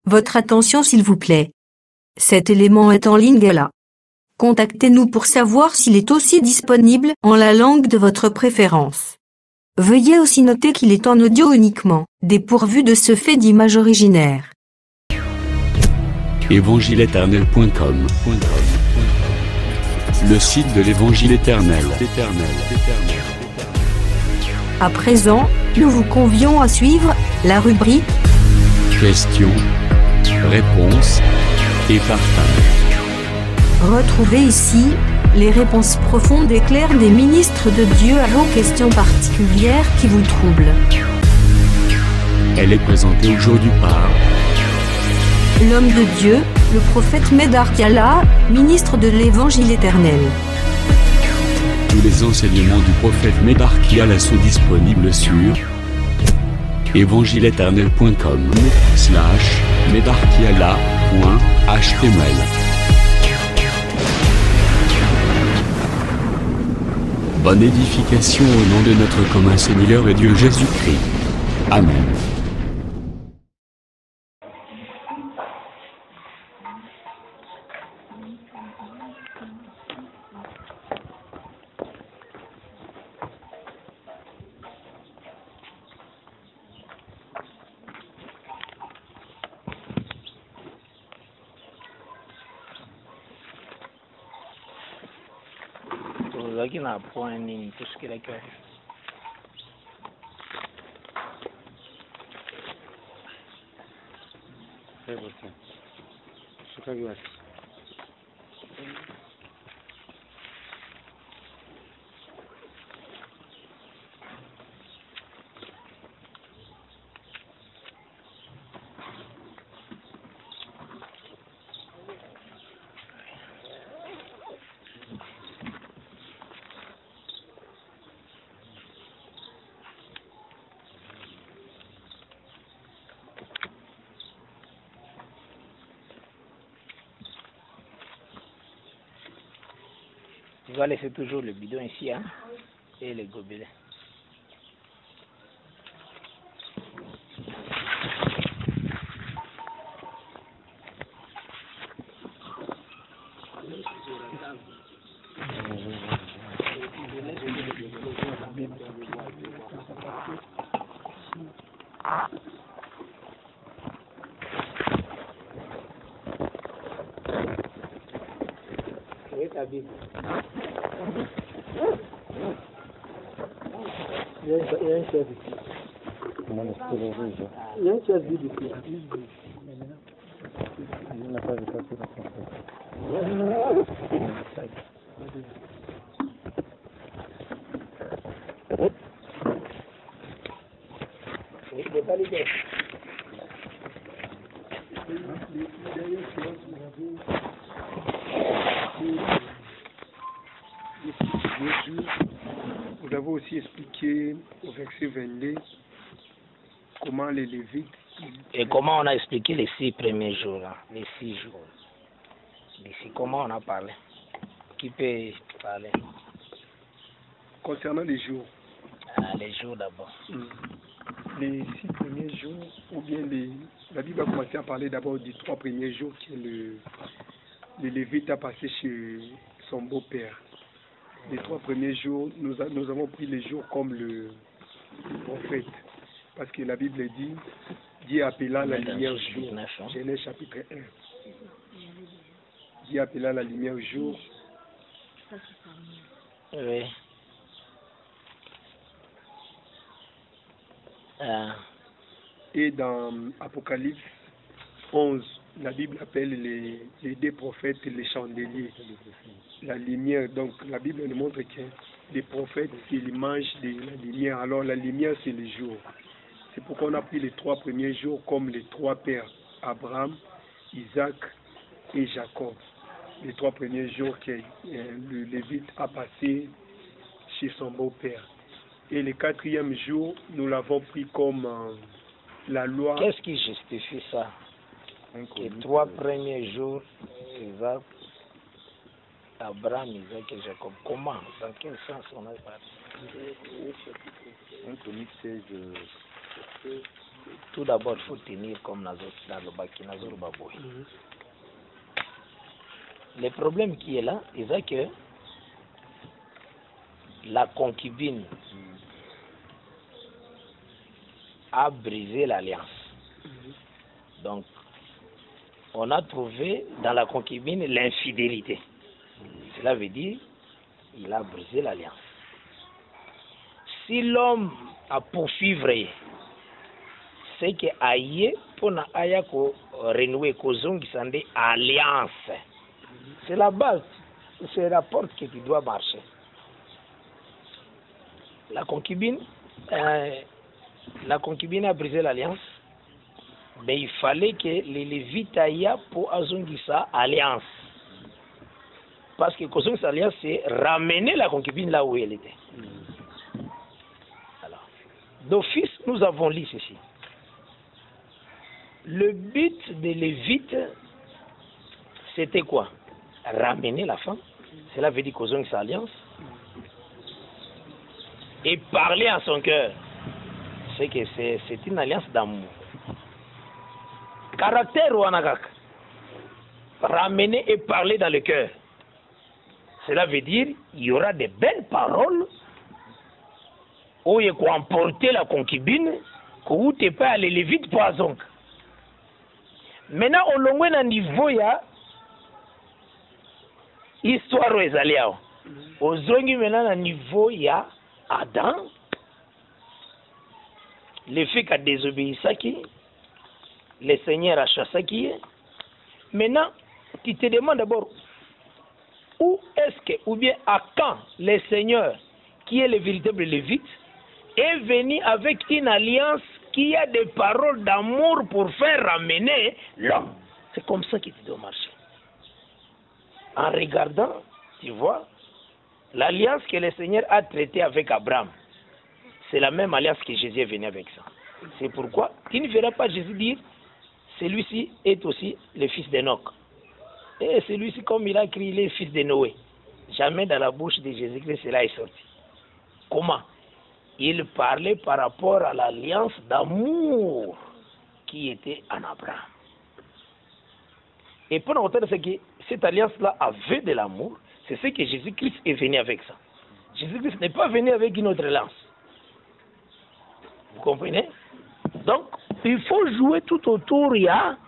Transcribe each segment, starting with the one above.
Votre attention s'il vous plaît. Cet élément est en ligne là. Contactez-nous pour savoir s'il est aussi disponible en la langue de votre préférence. Veuillez aussi noter qu'il est en audio uniquement, dépourvu de ce fait d'image originaire. Évangile-éternel.com, le site de l'Évangile éternel. À présent, nous vous convions à suivre la rubrique Questions, réponses et partage. Retrouvez ici les réponses profondes et claires des ministres de Dieu à vos questions particulières qui vous troublent. Elle est présentée aujourd'hui par L'homme de Dieu, le prophète Médard Kala, ministre de l'Évangile éternel. Tous les enseignements du prophète Médard Kala sont disponibles sur évangile-éternel.com/médardkiala.html. Bonne édification au nom de notre commun Seigneur et Dieu Jésus-Christ. Amen. tozalaki na point nini tosokelaki wapi sokaki wapi tu vas laisser toujours le bidon ici hein, et les gobelets. Il y a un chef ici. Il y a un chef vide ici. Il n'a pas vu ça sur la Vous avez aussi expliqué au verset 22 comment les Lévites... Et comment on a expliqué les 6 premiers jours, hein, les 6 jours. D'ici, comment on a parlé? Qui peut parler? Concernant les jours. Les jours d'abord. Les 6 premiers jours, ou bien la Bible a commencé à parler d'abord des 3 premiers jours que le Lévite a passé chez son beau-père. Les 3 premiers jours, nous avons pris les jours comme le prophète. Parce que la Bible dit, Dieu appela la lumière jour. Genèse chapitre 1. Dieu appela la lumière jour. Oui. Et dans Apocalypse 11, la Bible appelle les 2 prophètes les chandeliers. La lumière, donc la Bible nous montre que les prophètes, c'est l'image de la lumière. Alors la lumière, c'est le jour. C'est pourquoi on a pris les 3 premiers jours comme les 3 pères, Abraham, Isaac et Jacob. Les 3 premiers jours que le Lévite a passé chez son beau-père. Et le 4e jour, nous l'avons pris comme la loi. Qu'est-ce qui justifie ça? Les 3 premiers jours, Isaac, Abraham, Isaac et Jacob. Comment? Dans quel sens on a parlé? 1 Chronique 16, tout d'abord, il faut tenir comme dans le Baki, Nazor Baboui. Le problème qui est là, c'est que la concubine a brisé l'alliance. Donc, on a trouvé dans la concubine l'infidélité. Cela veut dire il a brisé l'alliance. Si l'homme a poursuivre, c'est que aïe pour na aya ko renouer ko zongisande alliance. C'est la base, c'est la porte que tu dois marcher. La concubine a brisé l'alliance, mais il fallait que les Lévites aillent pour azongisa alliance. Parce que Kozongisa alliance, c'est ramener la concubine là où elle était. Alors, d'office, nous avons lu ceci. Le but des Lévites, c'était quoi? Ramener la femme. Cela veut dire Kozongisa alliance. Et parler à son cœur. C'est que c'est une alliance d'amour. Caractère Wanagak. Ramener et parler dans le cœur. Cela veut dire il y aura de belles paroles où il faut emporter la concubine, où tu peux aller vite poison. Maintenant, au long d'un niveau, il y a histoire aux alliés. Au zongi maintenant, à niveau, il y a Adam, le fait qu'a désobéi ça qui, le Seigneur a chassé qui. Maintenant, tu te demandes d'abord où est-ce que, ou bien à quand le Seigneur, qui est le véritable Lévite, est venu avec une alliance qui a des paroles d'amour pour faire ramener l'homme. C'est comme ça que tu dois marcher. En regardant, tu vois, l'alliance que le Seigneur a traitée avec Abraham, c'est la même alliance que Jésus est venu avec ça. C'est pourquoi tu ne verras pas Jésus dire, celui-ci est aussi le fils d'Enoch. Et celui-ci, comme il a écrit, il est le fils de Noé. Jamais dans la bouche de Jésus-Christ cela est sorti. Comment? Il parlait par rapport à l'alliance d'amour qui était en Abraham. Et pour autant, c'est que cette alliance-là avait de l'amour. C'est ce que Jésus-Christ est venu avec ça. Jésus-Christ n'est pas venu avec une autre alliance. Vous comprenez? Donc, il faut jouer tout autour, il y a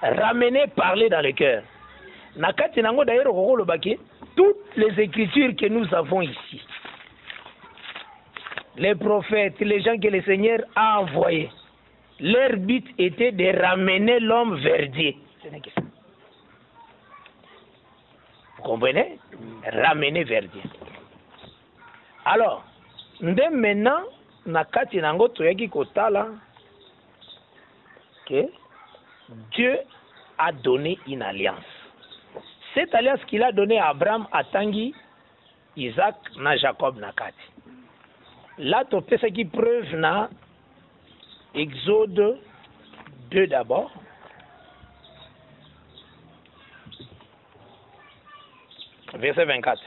ramener, parler dans le cœur. Nakati nango d'ailleurs, toutes les écritures que nous avons ici, les prophètes, les gens que le Seigneur a envoyés, leur but était de ramener l'homme vers Dieu. Ce n'est que ça. Vous comprenez? Ramener vers Dieu. Alors, maintenant, nakati nango toyaki kotala que Dieu a donné une alliance. Cette alliance qu'il a donnée à Abraham, à Tanguy, Isaac, na Jacob, nakati. Là, tu fais ce qui preuve na Exode 2 d'abord. Verset 24.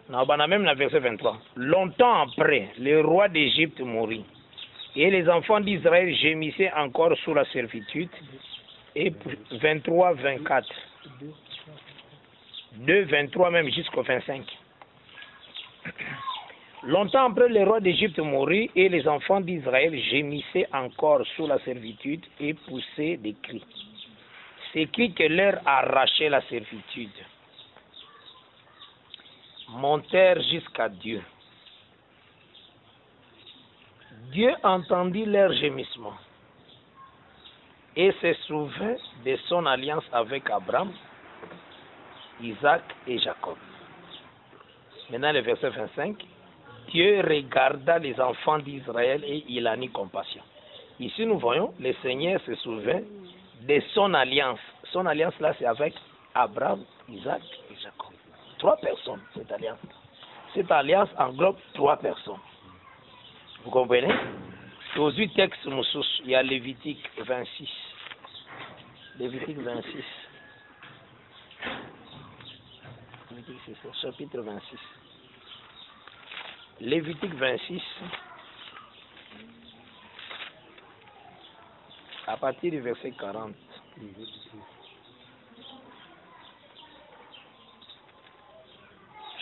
Non, on a même la verset 23. Longtemps après, le roi d'Égypte mourut. Et les enfants d'Israël gémissaient encore sous la servitude. Et 23, 24. 2, 23 même jusqu'au 25. Longtemps après, le roi d'Égypte mourut et les enfants d'Israël gémissaient encore sous la servitude et poussaient des cris. Ces cris que leur arrachait la servitude montèrent jusqu'à Dieu. Dieu entendit leurs gémissements et se souvint de son alliance avec Abraham, Isaac et Jacob. Maintenant le verset 25. Dieu regarda les enfants d'Israël et il en eut compassion. Ici nous voyons, le Seigneur se souvint de son alliance. Son alliance là c'est avec Abraham, Isaac et Jacob. 3 personnes, cette alliance. Cette alliance englobe 3 personnes. Vous comprenez? Aux 8 textes, il y a Lévitique 26. Lévitique 26. Lévitique, c'est ça, chapitre 26. Lévitique 26. À partir du verset 40.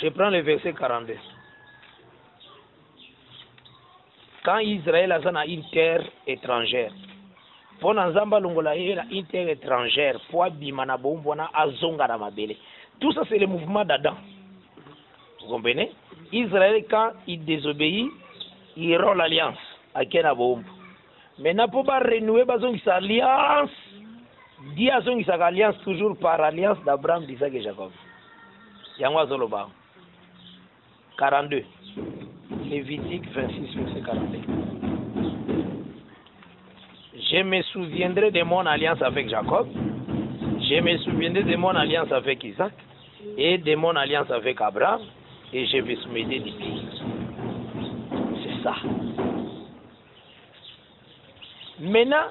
Je prends le verset 42. Quand Israël a une terre étrangère, pour Nzamba Longola une terre étrangère, pour Bimana Bombona Azonga Ramabele. Tout ça, c'est le mouvement d'Adam. Vous comprenez? Israël, quand il désobéit, il rompt l'alliance à Kenabomb. Maintenant, pour pas renouer sa alliance, Dieu a son alliance toujours par alliance d'Abraham, d'Isaac et Jacob. Yangwa Zoloba. 42. Lévitique 26, verset 42. Je me souviendrai de mon alliance avec Jacob. Je me souviendrai de mon alliance avec Isaac et de mon alliance avec Abraham. Et je vais soumettre du pays. C'est ça. Maintenant,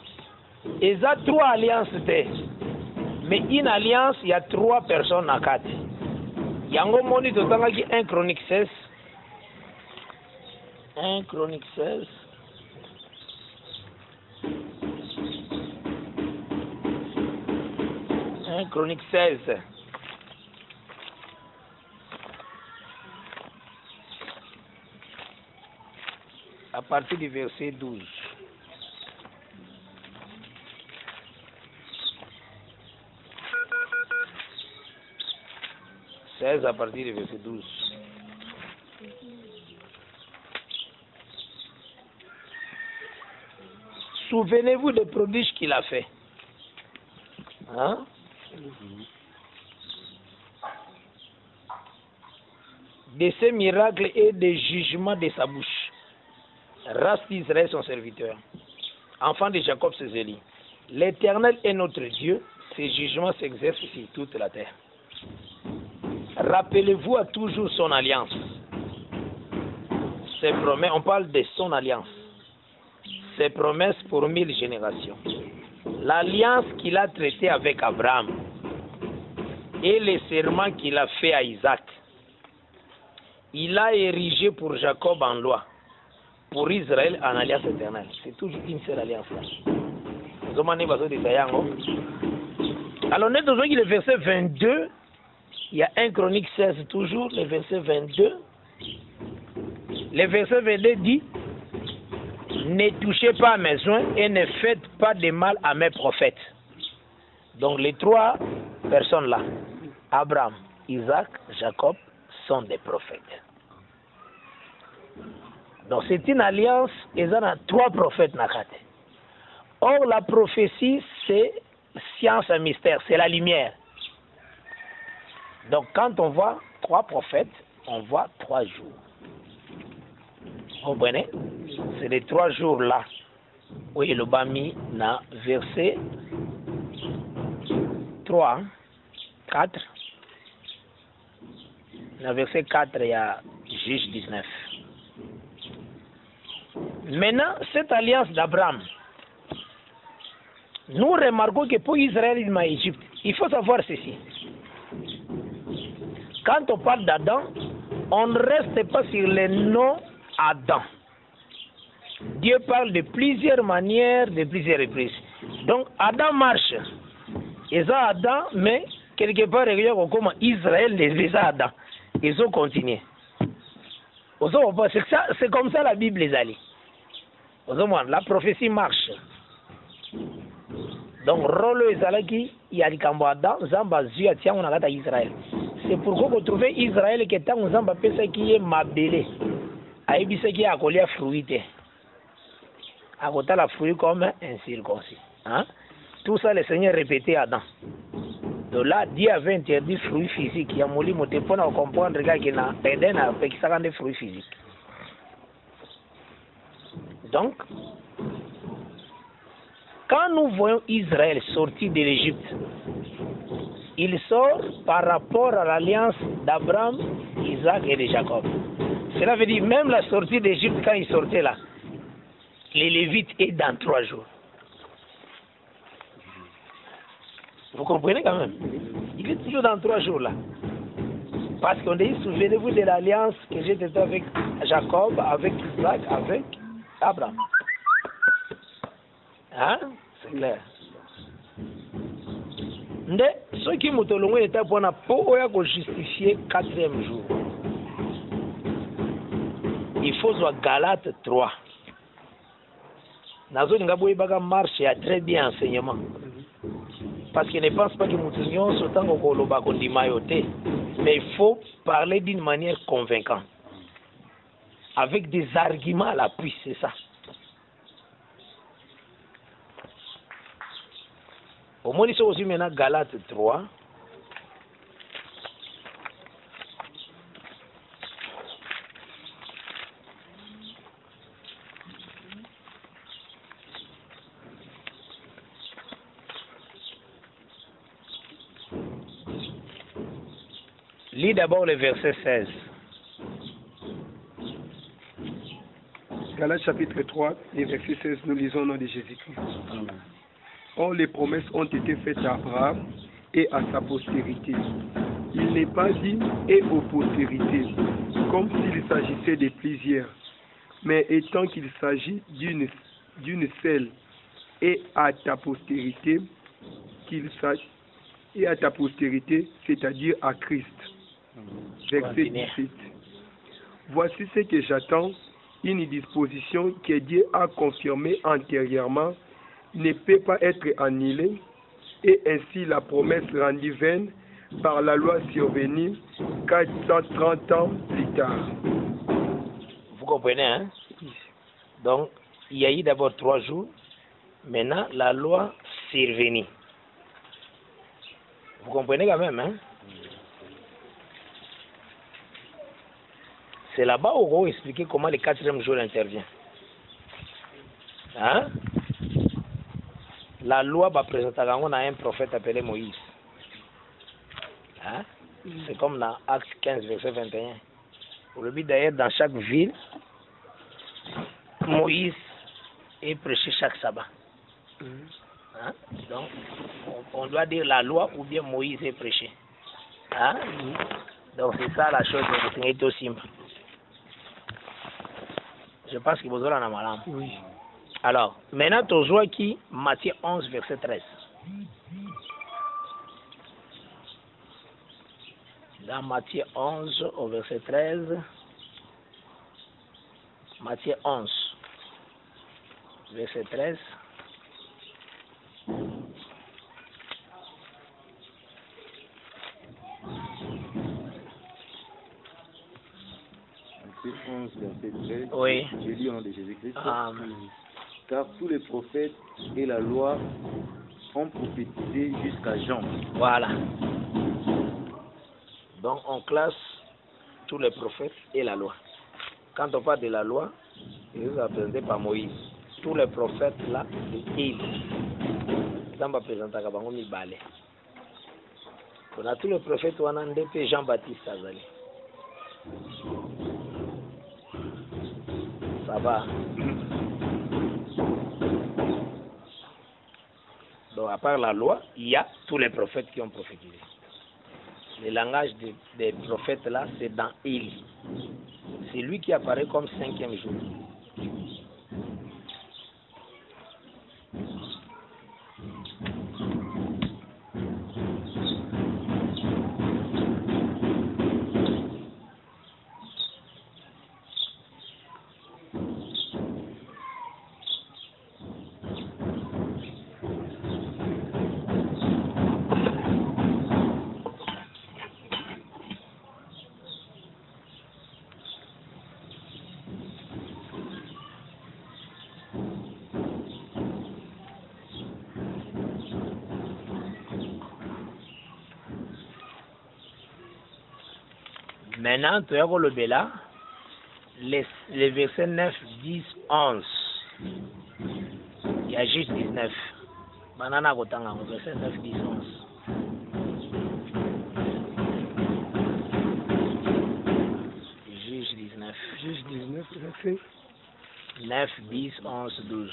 il y a 3 alliances. Mais une alliance, il y a 3 personnes à 4. Il y a un 1 Chronique 16. 1 Chronique 16. Chronique 16. À partir du verset 12. À partir du verset 12. Souvenez-vous des prodiges qu'il a fait. Hein? De ses miracles et des jugements de sa bouche. Race d'Israël, son serviteur. Enfant de Jacob, ses élus. L'Éternel est notre Dieu. Ses jugements s'exercent sur toute la terre. Rappelez-vous à toujours son alliance. Ses promesses, on parle de son alliance. Ses promesses pour 1000 générations. L'alliance qu'il a traitée avec Abraham et les serments qu'il a fait à Isaac. Il a érigé pour Jacob en loi, pour Israël en alliance éternelle. C'est toujours une seule alliance. Alors, on est dans le verset 22. Il y a 1 Chronique 16 toujours, le verset 22. Le verset 22 dit: ne touchez pas à mes soins et ne faites pas de mal à mes prophètes. Donc les 3 personnes là, Abraham, Isaac, Jacob, sont des prophètes. Donc c'est une alliance, ils ont 3 prophètes. Or la prophétie, c'est science et mystère, c'est la lumière. Donc quand on voit 3 prophètes, on voit 3 jours. Vous comprenez? C'est les 3 jours là où il a mis dans verset 3, 4. Dans verset 4, il y a Juge 19. Maintenant, cette alliance d'Abraham, nous remarquons que pour Israël et l'Égypte, il faut savoir ceci. Quand on parle d'Adam, on ne reste pas sur le nom Adam. Dieu parle de plusieurs manières, de plusieurs reprises. Donc, Adam marche. Ils ont Adam, mais quelque part, regarde comment Israël les a Adam. Ils ont continué. C'est comme ça la Bible les allie. La prophétie marche. Donc, rôle Ezalaki, il y a Likambo Adam, Zamba Zua, tiens, on a Israël. C'est pourquoi vous trouvez Israël qui est en Zamba Pesa qui est mabélé. Aïbisa qui a collé à fruité. À côté la fruit comme un circoncis. Hein? Tout ça, le Seigneur répétait à Adam. Donc là, Dieu avait interdit fruits physiques. Il y a mouli moté pour nous comprendre qu'il y a des fruits physiques. Donc, quand nous voyons Israël sortir de l'Égypte, il sort par rapport à l'alliance d'Abraham, Isaac et de Jacob. Cela veut dire même la sortie d'Égypte, quand ils sortaient là, les Lévites est dans 3 jours. Vous comprenez quand même? Il est toujours dans 3 jours là. Parce qu'on dit, souvenez-vous de l'alliance que j'ai faite avec Jacob, avec Isaac, avec Abraham. Hein? C'est clair. Nde, ceux qui m'ont donné l'état pour justifier 4e jour. Il faut soit Galate 3. Nazo Ngaboué Baga marche a très bien enseignement. Parce qu'il ne pense pas que Moutounion soit en Koloba Kondimayote. Mais il faut parler d'une manière convaincante. Avec des arguments à l'appui, c'est ça. Au moins, il faut aussi maintenant Galate 3. Lis d'abord le verset 16. Galates chapitre 3 et verset 16, nous lisons au nom de Jésus-Christ. Or, les promesses ont été faites à Abraham et à sa postérité. Il n'est pas dit et aux postérités, comme s'il s'agissait de plusieurs, mais étant qu'il s'agit d'une seule, et à ta postérité, c'est-à-dire à Christ. Verset 17. Voici ce que j'attends, une disposition que Dieu a confirmée antérieurement ne peut pas être annulée, et ainsi la promesse rendue vaine par la loi survenue 430 ans plus tard. Vous comprenez, hein? Donc, il y a eu d'abord 3 jours, maintenant la loi survenue. Vous comprenez quand même, hein? C'est là-bas où on va expliquer comment le 4e jour intervient. Hein? La loi va présenter on a un prophète appelé Moïse. Hein? C'est comme dans Actes 15, verset 21. Pour le but d'ailleurs, dans chaque ville, Moïse est prêché chaque sabbat. Hein? Donc, on doit dire la loi ou bien Moïse est prêché. Hein? Donc, c'est ça la chose de est aussi simple. Je pense que vous aurez un malade. Oui. Alors, maintenant, tu vois qui Matthieu 11, verset 13. Dans Matthieu 11, au verset 13. Matthieu 11, verset 13. Matthieu 11, verset 13. Oui. Je lis au nom de Jésus-Christ. car tous les prophètes et la loi ont prophétisé jusqu'à Jean. Voilà. Donc on classe tous les prophètes et la loi. Quand on parle de la loi, il est représenté par Moïse. Tous les prophètes là, c'est il. Ça va présenter à Kabangomi Balé. On a tous les prophètes, on a un DP Jean-Baptiste Azali. Ça va. Donc à part la loi, il y a tous les prophètes qui ont prophétisé. Le langage des prophètes là, c'est dans Élie. C'est lui qui apparaît comme 5e jour. Maintenant, tu as le Béla, les versets 9, 10, 11. Il y a juste 19. Banana Gotanga, verset 9, 10, 11. Juste 19. Juste 19, verset 9, 10, 11, 12.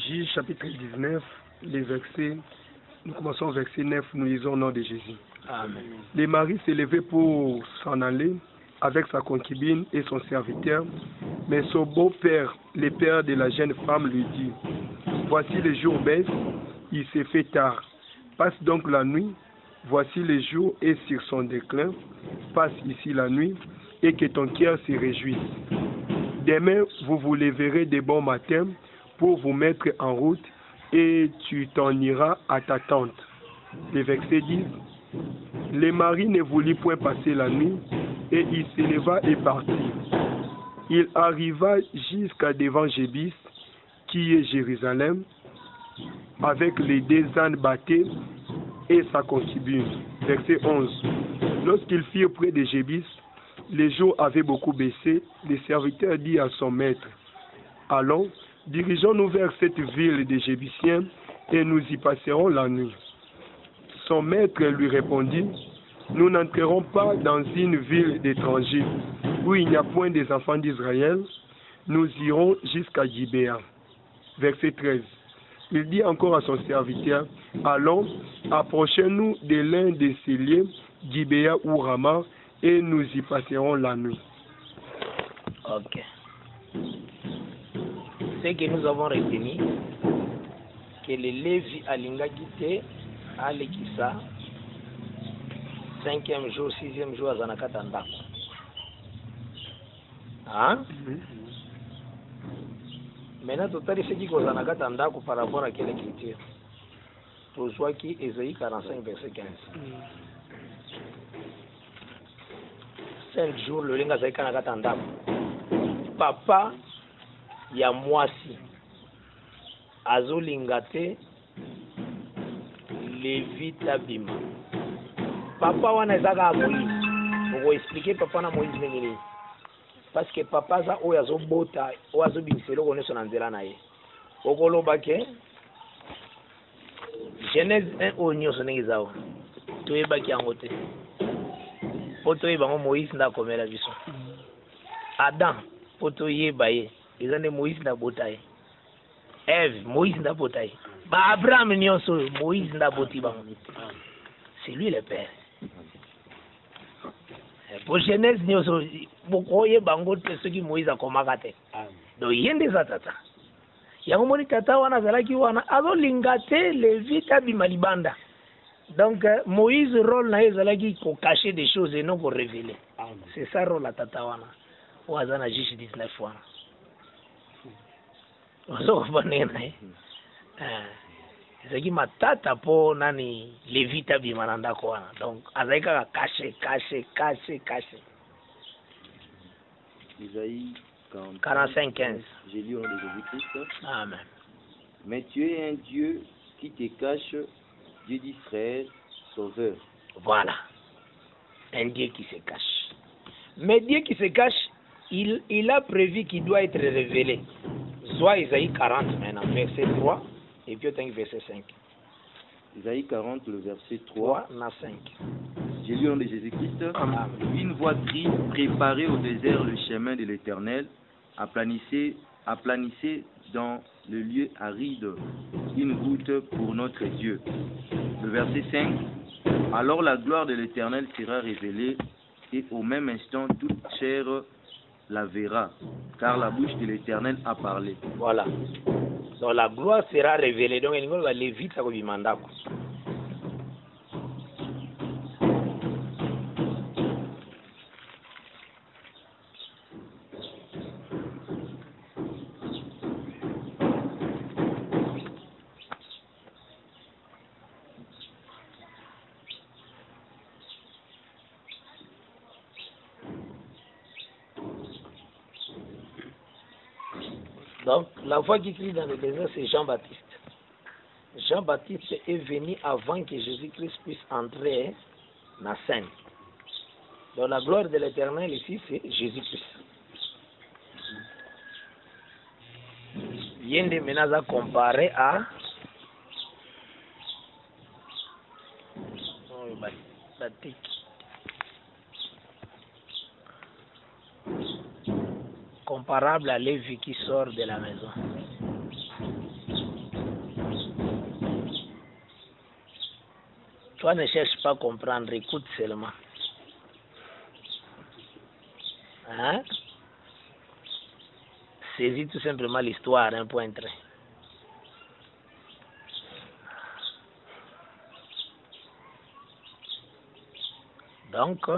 Juge chapitre 19, les versets. Nous commençons au verset 9, nous lisons au nom de Jésus. Amen. Les maris s'élevaient pour s'en aller, avec sa concubine et son serviteur. Mais son beau-père, le père de la jeune femme, lui dit, voici les jours baissent, il s'est fait tard. Passe donc la nuit, voici les jours est sur son déclin. Passe ici la nuit et que ton cœur se réjouisse. Demain, vous vous lèverez de bon matin pour vous mettre en route et tu t'en iras à ta tente. Le verset 10. Le mari ne voulut point passer la nuit et il se leva et partit. Il arriva jusqu'à devant Jébus, qui est Jérusalem, avec les 2 ânes bâtés et sa concubine. Verset 11. Lorsqu'ils furent près de Jébus, les jours avaient beaucoup baissé. Le serviteur dit à son maître, allons, dirigeons-nous vers cette ville des Jébusiens et nous y passerons la nuit. Son maître lui répondit, nous n'entrerons pas dans une ville d'étrangers où il n'y a point des enfants d'Israël. Nous irons jusqu'à Gibéa. Verset 13. Il dit encore à son serviteur, allons, approchons-nous de l'un de ces lieux, Gibéa ou Rama, et nous y passerons la nuit. Ok. C'est que nous avons retenu que les Lévi à l'Ingagité, à l'Ekissa, 5e jour, 6e jour, à Zanakatandako. Hein? Maintenant, tout à l'heure, c'est qui qu'on Zanakatandako par rapport à quelle écriture? Pour soi qui, Ésaïe 45, verset 15. 5 jours, le linga zaika nakatandako. Papa ya mwasi azolingate levita bima. Papa wana ezaka Moïse. Pour expliquer papa na Moïse nengeli. Parce que papa za oyo azobota, oyo azobimiselo koneso na nzela na ye. Okoloba ke Genèse 1 oyo nyonso ndenge ezao. Toyebaki yango te. Poto yebango Moïse nda komela biso. Adam poto yeba ye ezande Moïse nda bota ye. Eve Moïse nda bota ye. Ba Abraham nyonso Moïse nda boti bango. C'est lui le père. Pour Genèse nyonso boko yebango te soki Moïse akomaka te. Donc yende za tata. Yango moni tata wana zalaki wana azolinga te levita bimalibanda. Donc Moïse rôle na ezalaki ko cacher des choses et non ko révéler. C'est ça rôle la tata wana. Wazana jishi 19 wana. Ozo banena ezaki matata po nani levita bimananda ko wana. Donc azaika cacher. Isaïe 45 15. J'ai lu au nom de Jésus-Christ. Amen. Mais tu es un Dieu qui te cache, Dieu d'Israël, sauveur. Voilà. Un Dieu qui se cache. Mais Dieu qui se cache, il a prévu qu'il doit être révélé. Soit Isaïe 40 maintenant, verset 3, et puis verset 5. Isaïe 40, le verset 3. 3 à 5. J'ai lu au nom de Jésus-Christ. Une voix crie, préparez au désert le chemin de l'Éternel, aplanissez dans le lieu aride une route pour notre Dieu. Le verset 5. Alors la gloire de l'Éternel sera révélée et au même instant toute chair la verra, car la bouche de l'Éternel a parlé. Voilà. Donc la gloire sera révélée. Donc il va aller vite à Kobimandako. Donc, la voix qui crie dans le désert, c'est Jean-Baptiste. Jean-Baptiste est venu avant que Jésus-Christ puisse entrer dans la scène. Donc, la gloire de l'Éternel ici, c'est Jésus-Christ. Vient de menaces comparé à comparable à Lévi qui sort de la maison. Toi ne cherche pas à comprendre, écoute seulement. Hein? Saisis tout simplement l'histoire, un point trait. Donc,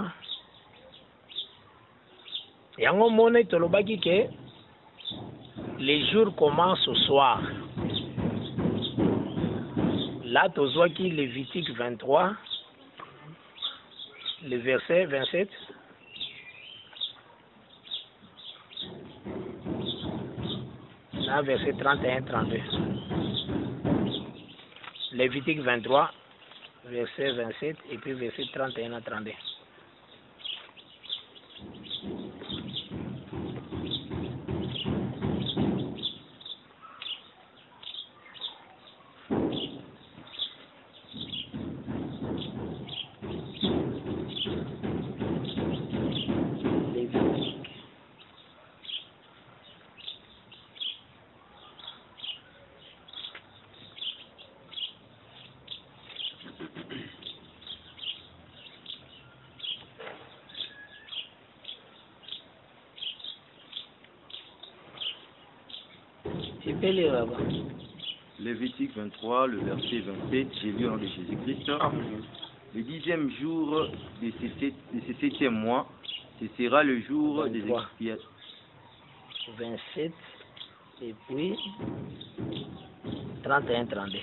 yango mona tolobaki que les jours commencent au soir. Là, tozwaki Lévitique 23, le verset 27. Là, verset 31-32. Lévitique 23, verset 27 et puis verset 31 à 32. Lévitique 23, le verset 27, j'ai lu en de Jésus-Christ. Le 10e jour de ce 7e mois, ce sera le jour des expiations. 27 et puis 31-32.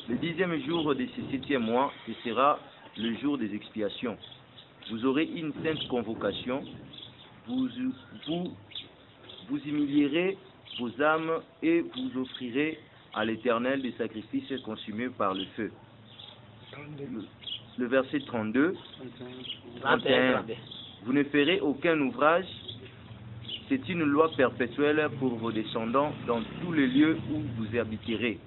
Le 10e jour de ce 7e mois, ce sera le jour des expiations. Vous aurez une sainte convocation. Vous humilierez vos âmes et vous offrirez à l'Éternel des sacrifices consumés par le feu. Le verset 32, 31. Vous ne ferez aucun ouvrage. C'est une loi perpétuelle pour vos descendants dans tous les lieux où vous habiterez.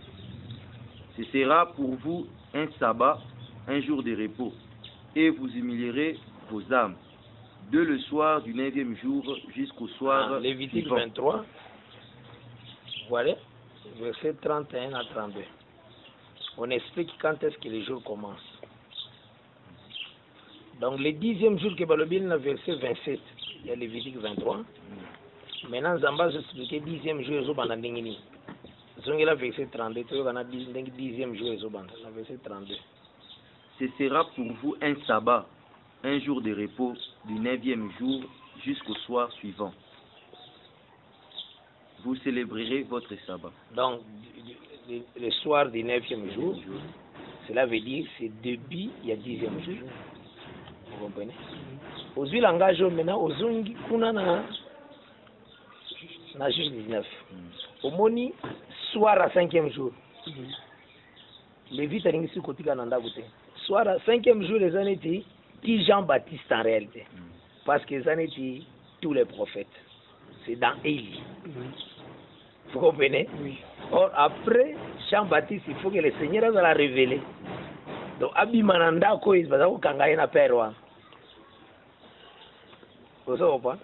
Ce sera pour vous un sabbat, un jour de repos, et vous humilierez vos âmes, de le soir du 9e jour jusqu'au soir Lévitique suivant. 23, voilà, verset 31 à 32. On explique quand est-ce que les jours commencent. Donc le 10e jour que Balobine, verset 27, il y a Lévitique 23. Maintenant, Zamba expliqué 10e jour, ils ont bandé. Zongela verset 32, tu vois, 10e jour, ils ont bandé, verset 32. Ce sera pour vous un sabbat, un jour de repos du 9e jour jusqu'au soir suivant. Vous célébrerez votre sabbat. Donc, le soir du 9e jour, cela veut dire c'est depuis il y a 10e jour. Vous comprenez? Aujourd'hui, langage maintenant, aujourd'hui, kuna na juge 19. Au moni, soir à 5e jour. Les vites à l'ingénieur côté Kananda Bouté. Soir à 5e jour, les années qui Jean-Baptiste en réalité. Parce que les années tous les prophètes. C'est dans Élie. Vous comprenez? Oui. Or, après Jean-Baptiste, il faut que le Seigneur va la révéler. Donc, Abimananda, quoi, il va vous kangaye na perwa. Vous savez pas?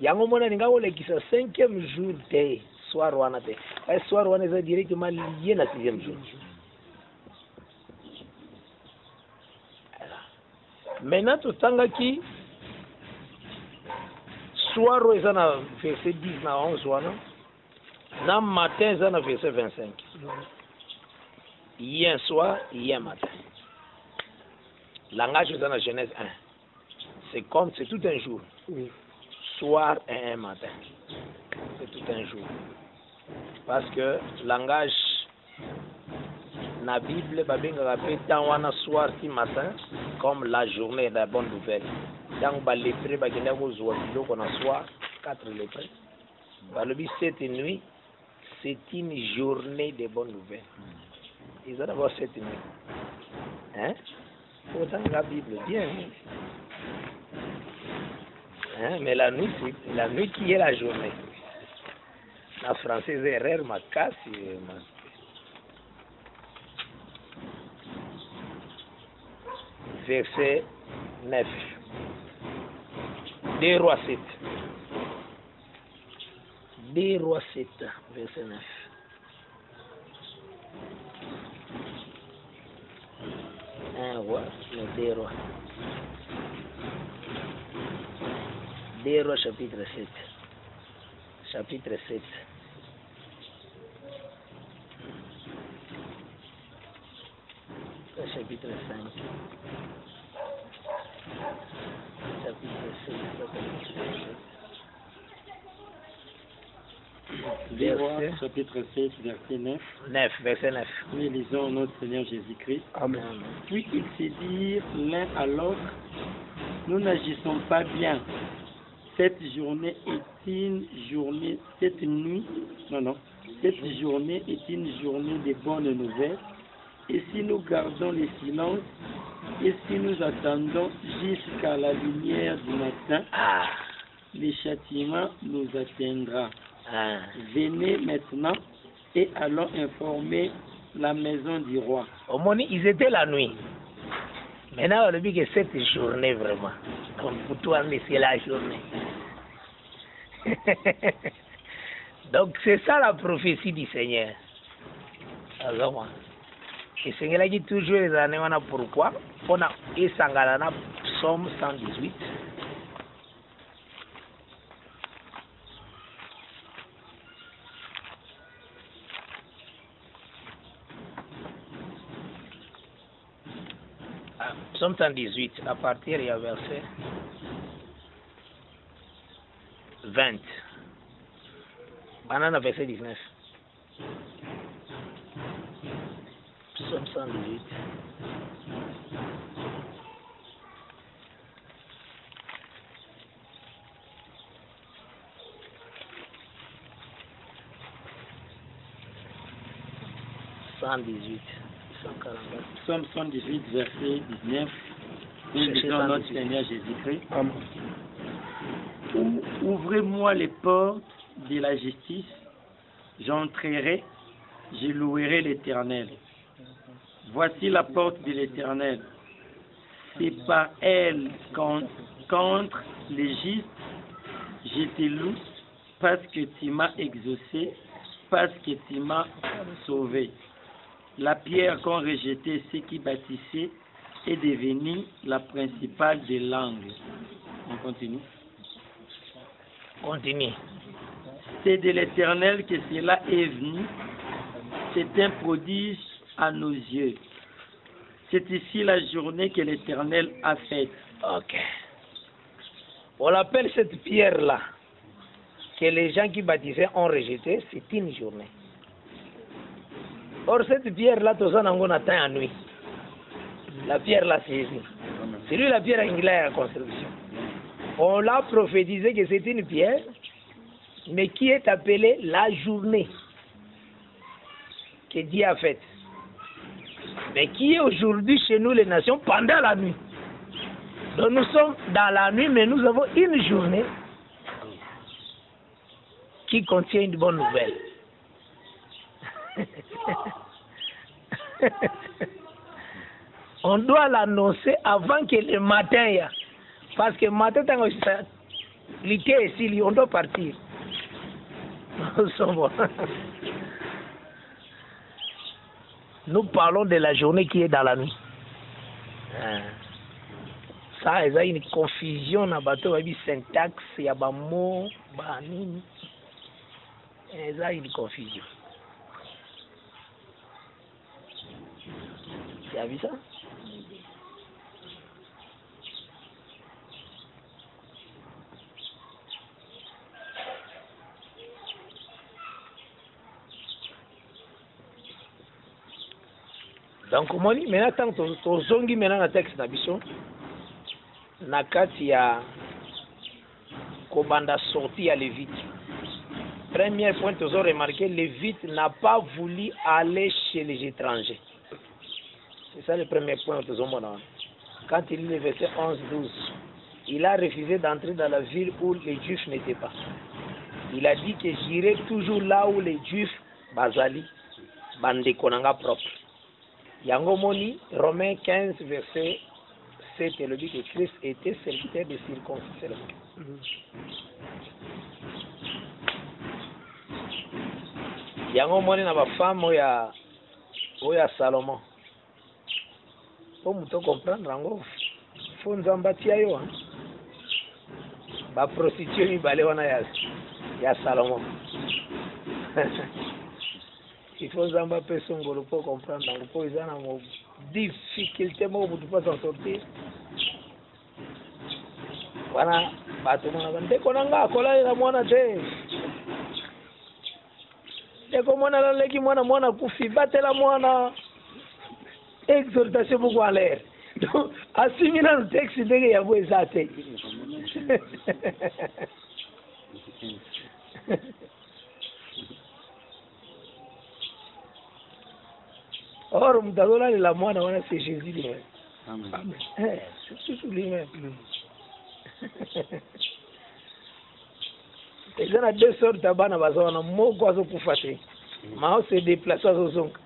Yango mona ninga ole kisa 5e jour te soir wana te. Et soir wana est directement lié na 6e jour. Maintenant, tout tanga qui soir est na verset 10 na 11 wana. Na matin est na verset 25. Hier soir, hier matin. Langage est dans la Genèse 1. C'est comme, c'est tout un jour. Oui. Soir et un matin. C'est tout un jour. Parce que langage, la Bible, babinga rappelle tant wana soir si matin, comme la journée de la bonne nouvelle. Dans ba lépré, bagenda ko zoa kilo qu'on a soir, 4 léprés. Balobi cette nuit, c'est une journée de bonnes nouvelles. Ils ont d'abord cette nuit. Hein? Autant la Bible, bien. Hein? Mais la nuit, c'est la nuit qui est la journée. La française est rare, ma casse. Verset 9. 2 Rois 7. 2 Rois 7, verset 9. Un roi, le 2 Rois. 2 Rois chapitre 7. Chapitre 7. Chapitre 5. Chapitre 7. Verset, chapitre 7, verset 9. 9, verset 9. Nous lisons notre Seigneur Jésus-Christ. Amen. Puis ils se dirent l'un à l'autre, nous n'agissons pas bien. Cette journée est une journée, cette nuit, cette journée est une journée de bonnes nouvelles. Et si nous gardons le silence, et si nous attendons jusqu'à la lumière du matin, le châtiment nous atteindra. Venez maintenant et allons informer la maison du roi. Au moins, ils étaient la nuit. Maintenant, on a vu que cette journée, vraiment, comme pour toi, mais c'est la journée. Donc, c'est ça la prophétie du Seigneur. Alors, le Seigneur a dit toujours les années, on a pourquoi. On a Esangalana, Psaume 118. Psaume 118, à partir du verset 20. Banana verset 19. Psaume 118. Psaume 118, verset 19. Nous lisons notre Seigneur Jésus-Christ. Ouvrez-moi les portes de la justice, j'entrerai, je louerai l'Éternel. Voici la porte de l'Éternel. C'est par elle contre les justes, je te loue parce que tu m'as exaucé, parce que tu m'as sauvé. La pierre qu'ont rejetée ceux qui bâtissaient est devenue la principale des langues. On continue. Continue. C'est de l'Éternel que cela est venu. C'est un prodige à nos yeux. C'est ici la journée que l'Éternel a faite. Ok. On appelle cette pierre-là, que les gens qui bâtissaient ont rejetée, c'est une journée. Or, cette pierre-là, tout ça, on attend à nuit. La pierre-là, c'est ici. C'est lui la pierre angulaire à la construction. On l'a prophétisé que c'est une pierre, mais qui est appelée la journée que Dieu a faite. Mais qui est aujourd'hui chez nous, les nations, pendant la nuit. Donc nous sommes dans la nuit, mais nous avons une journée qui contient une bonne nouvelle. On doit l'annoncer avant que le matin y a. Parce que le matin, on doit partir. Nous parlons de la journée qui est dans la nuit. Ça, il y a une confusion dans le bateau, il y a une syntaxe, il y a des mots, il y a une confusion. Tu as vu ça? Donc, moi, maintenant, ton zongi maintenant la texte d'habitation, nakati ya kobanda sorti à Lévite. Premier point, tu as remarqué, Lévite n'a pas voulu aller chez les étrangers. C'est ça le premier point, tu as remarqué. Quand il lit le verset 11-12, il a refusé d'entrer dans la ville où les Juifs n'étaient pas. Il a dit que j'irai toujours là où les Juifs, bazali, bandekonanga propre. Yango moni, Romains 15, verset 7, le dit que Christ était serviteur de circoncision. Yango moni na ba femme oya Salomon. Pour nous comprendre, faut nous embâtir yo. baprostitue mibale wana ya Salomon. Il faut nzambe apesa ngolo mpo comprendre yango mpo eza na difficulté moko butu mpo s'en sortir. Wana bato monaka ndeko na nga akolalela mwana te, ndeko mwana alaleki mwana kufi batela mwana, exhortation beaucoup en l'air. Donc asimi nanu texte ndenge yango eza te. Or mutu azolalela mwana wana c'est Jésus lui-même. Amen. C'est surtout lui-même. Eza na deux sortes ya bana baza wana, moko azokufa te, mao se déplace azozonga,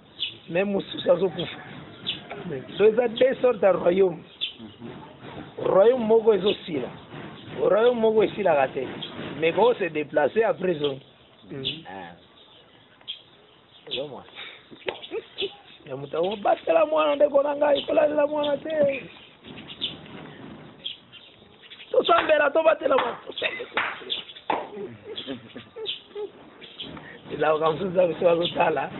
même mosusu azokufa. So eza deux sortes ya royaume. Royaume moko ezosila, royaume moko esilaka te, mais koo se déplacer après zongi. Ezo mwana ya mutu akobatela mwana ndeko na ngai kolalela mwana te, tosambela tobatela mwana ilaoka mosusu ya biso bazotala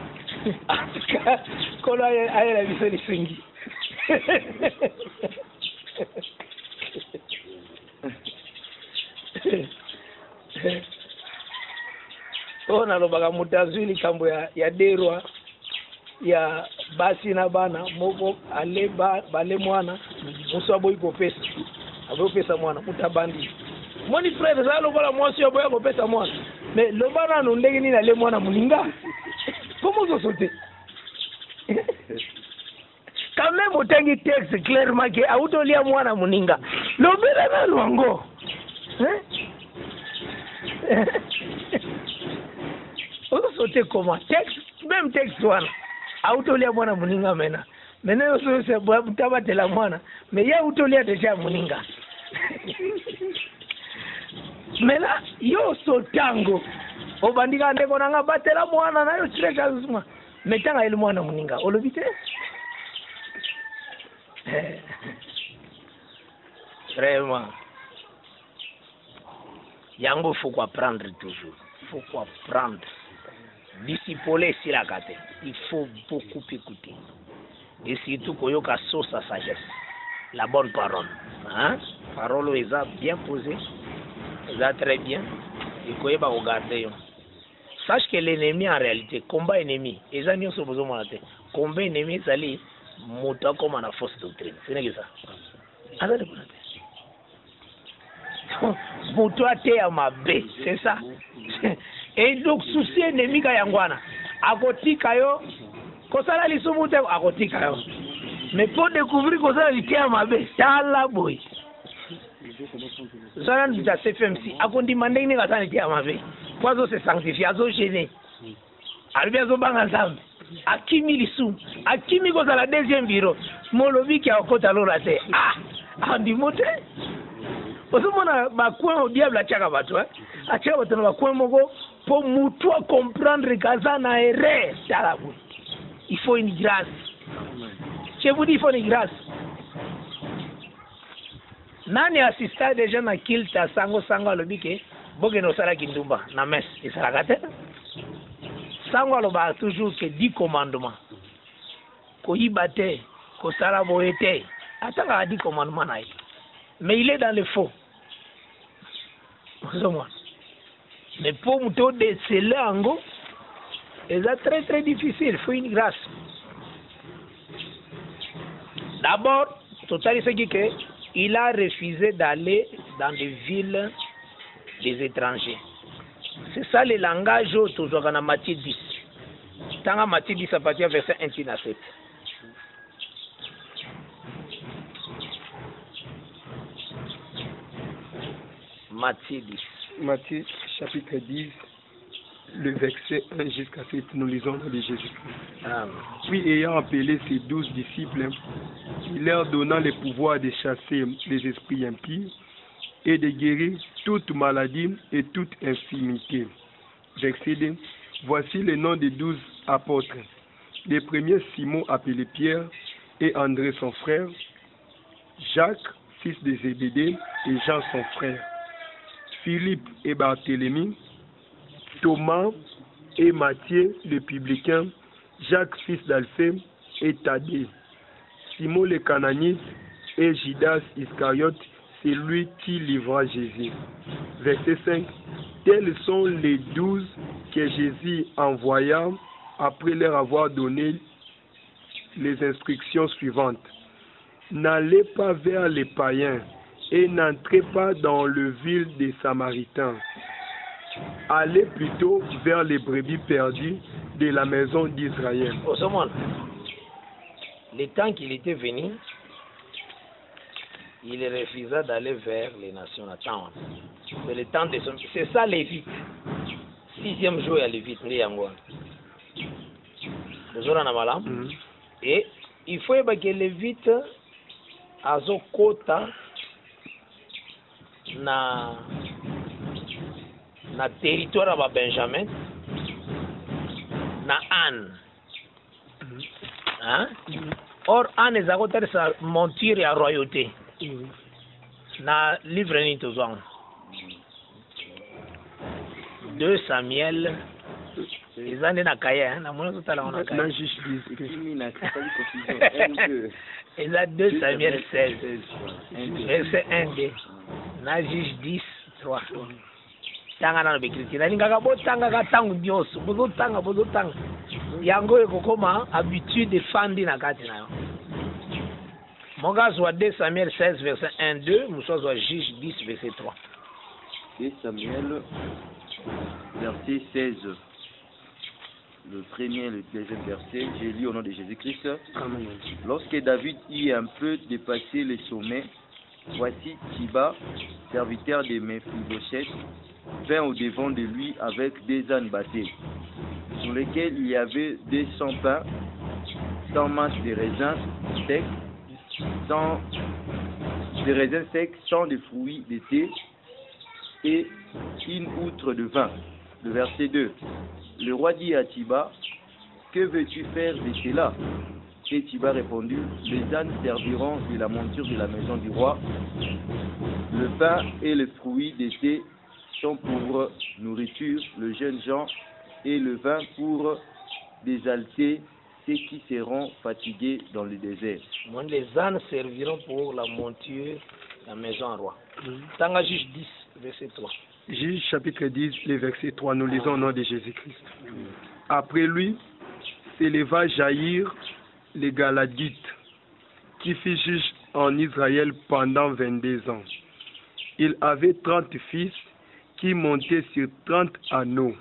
antuka kolo ayela biso lisengi. oyo nalobaka moto azwi likambo ya derwa ya basi na bana moko ale bale mwana mosu aboyi kopesa mwana moto abandi moni frère eza lokola mwasi oboya kopesa mwana mais loba nano ndenge nini ale mwana moninga komo ozoso te. Quand même otangi texte clairement ke autolia mwana moninga lobela nano yango ozoso te comment texte même texte wana autolia mwana moninga mena yoso tabatela mwana mais ya autolia deja moninga. Mela yo sotango obandika ndeko nanga batela mwana na yo chireka zuma metanga ile mwana moninga olobite. Vraiment yango faut apprendre toujours, faut apprendre disciple si la kate, il faut beaucoup écouter et surtout koyoka source à sagesse, la bonne parole, hein? Parole est bien posée, est très bien, et koyeba regarder. Sache que l'ennemi en réalité, combat ennemi, et ça n'y a pas besoin de combat ennemi, ça l'est moto comme en fausse doctrine, c'est n'est que ça. Alors le moto a été à ma baie, c'est ça. Et donc souci ennemi ka yangwana, akotika yo, kosala lisumute akotika yo. Mais pour découvrir kosala lité à ma baie, tala boy. Ça nous a fait FMC, akondi mandeng ni kasana lité à ma baie. Poizo se sanctifier, azo gêner. Albi azo banga nzambe. Akimi lisu, akimi kosala deuxième bureau. Molobi ki akota lola te. Ah, andi mote. Osomona ba coin au diable achaka bato, achaka bato na ba coin moko pour mutu comprendre kazana erreur talabu. Il faut une grâce. Je vous dis il faut une grâce. Nani assista déjà na kilta sango alobi ke bogeno sala kindumba na messe isala te. Sango aloba toujours que 10 commandements. Ko yibate, ko sala boete. Atanga 10 commandements naï. Mais il est dans le faux. Mais pour nous déceler en go, c'est très très difficile, il faut une grâce. D'abord, Total il a refusé d'aller dans des villes des étrangers. C'est ça le langage toujours dans Matthieu 10. Dans Matthieu 10 à partir du verset 1 à 7. Matthieu 10. Matthieu chapitre 10, le verset 1 jusqu'à 7, nous lisons de Jésus-Christ. Puis ayant appelé ses 12 disciples, il leur donna le pouvoir de chasser les esprits impies et de guérir toute maladie et toute infirmité. Verset 2. Voici le nom des 12 apôtres. Le premier, Simon appelé Pierre, et André son frère, Jacques, fils de Zébédée, et Jean son frère, Philippe et Barthélemy, Thomas et Matthieu le publicain, Jacques fils d'Alphée et Thaddée, Simon le Cananite et Judas Iscariote, c'est lui qui livra Jésus. Verset 5. Tels sont les 12 que Jésus envoya après leur avoir donné les instructions suivantes. N'allez pas vers les païens et n'entrez pas dans le ville des Samaritains. Allez plutôt vers les brebis perdues de la maison d'Israël. Au second, le temps qu'il était venu, il refusa d'aller vers les nations. Attends, c'est le temps de son... C'est ça Lévite. 6e jour à Lévite, et il faut que Lévite azokota na territoire ya Benjamin na Anne. Hein? Or Anne ezakotalisa monture ya royauté na livre ni tozwanga 2 Samuel eza nde na kaye na mona totala ona kaye eza 2 Samuel 16 verset 1 na Juge 10 3 tanga na bekiriti nalingaka botangaka ntango nyonso bozotanga yango ekokoma habitude efandi na kati na yo mokazi wa 2 Samuel 16 verset 1 2 mosusu wa Juge 10 verset 3. 2 Samuel verset 16. Le premier et le deuxième verset, j'ai lu au nom de Jésus-Christ. Lorsque David eut un peu dépassé le sommet, voici Thiba, serviteur de Méphibosheth, vint au devant de lui avec 2 ânes battés, sur lesquels il y avait 200 pains, 100 masses de raisins secs, 100 de raisins secs, 100 de fruits d'été et une outre de vin. Le verset 2. Le roi dit à Thiba, que veux-tu faire de cela? Et Thiba répondit, les ânes serviront de la monture de la maison du roi. Le pain et les fruits d'été sont pour nourriture, le jeune gens et le vin pour désalter ceux qui seront fatigués dans le désert. Les ânes serviront pour la monture de la maison du roi. Tanga Juge 10, verset 3. Juge chapitre 10, le verset 3, nous lisons au nom de Jésus-Christ. Après lui, s'éleva Jaïr, le Galadite, qui fut juge en Israël pendant 22 ans. Il avait 30 fils qui montaient sur 30 anneaux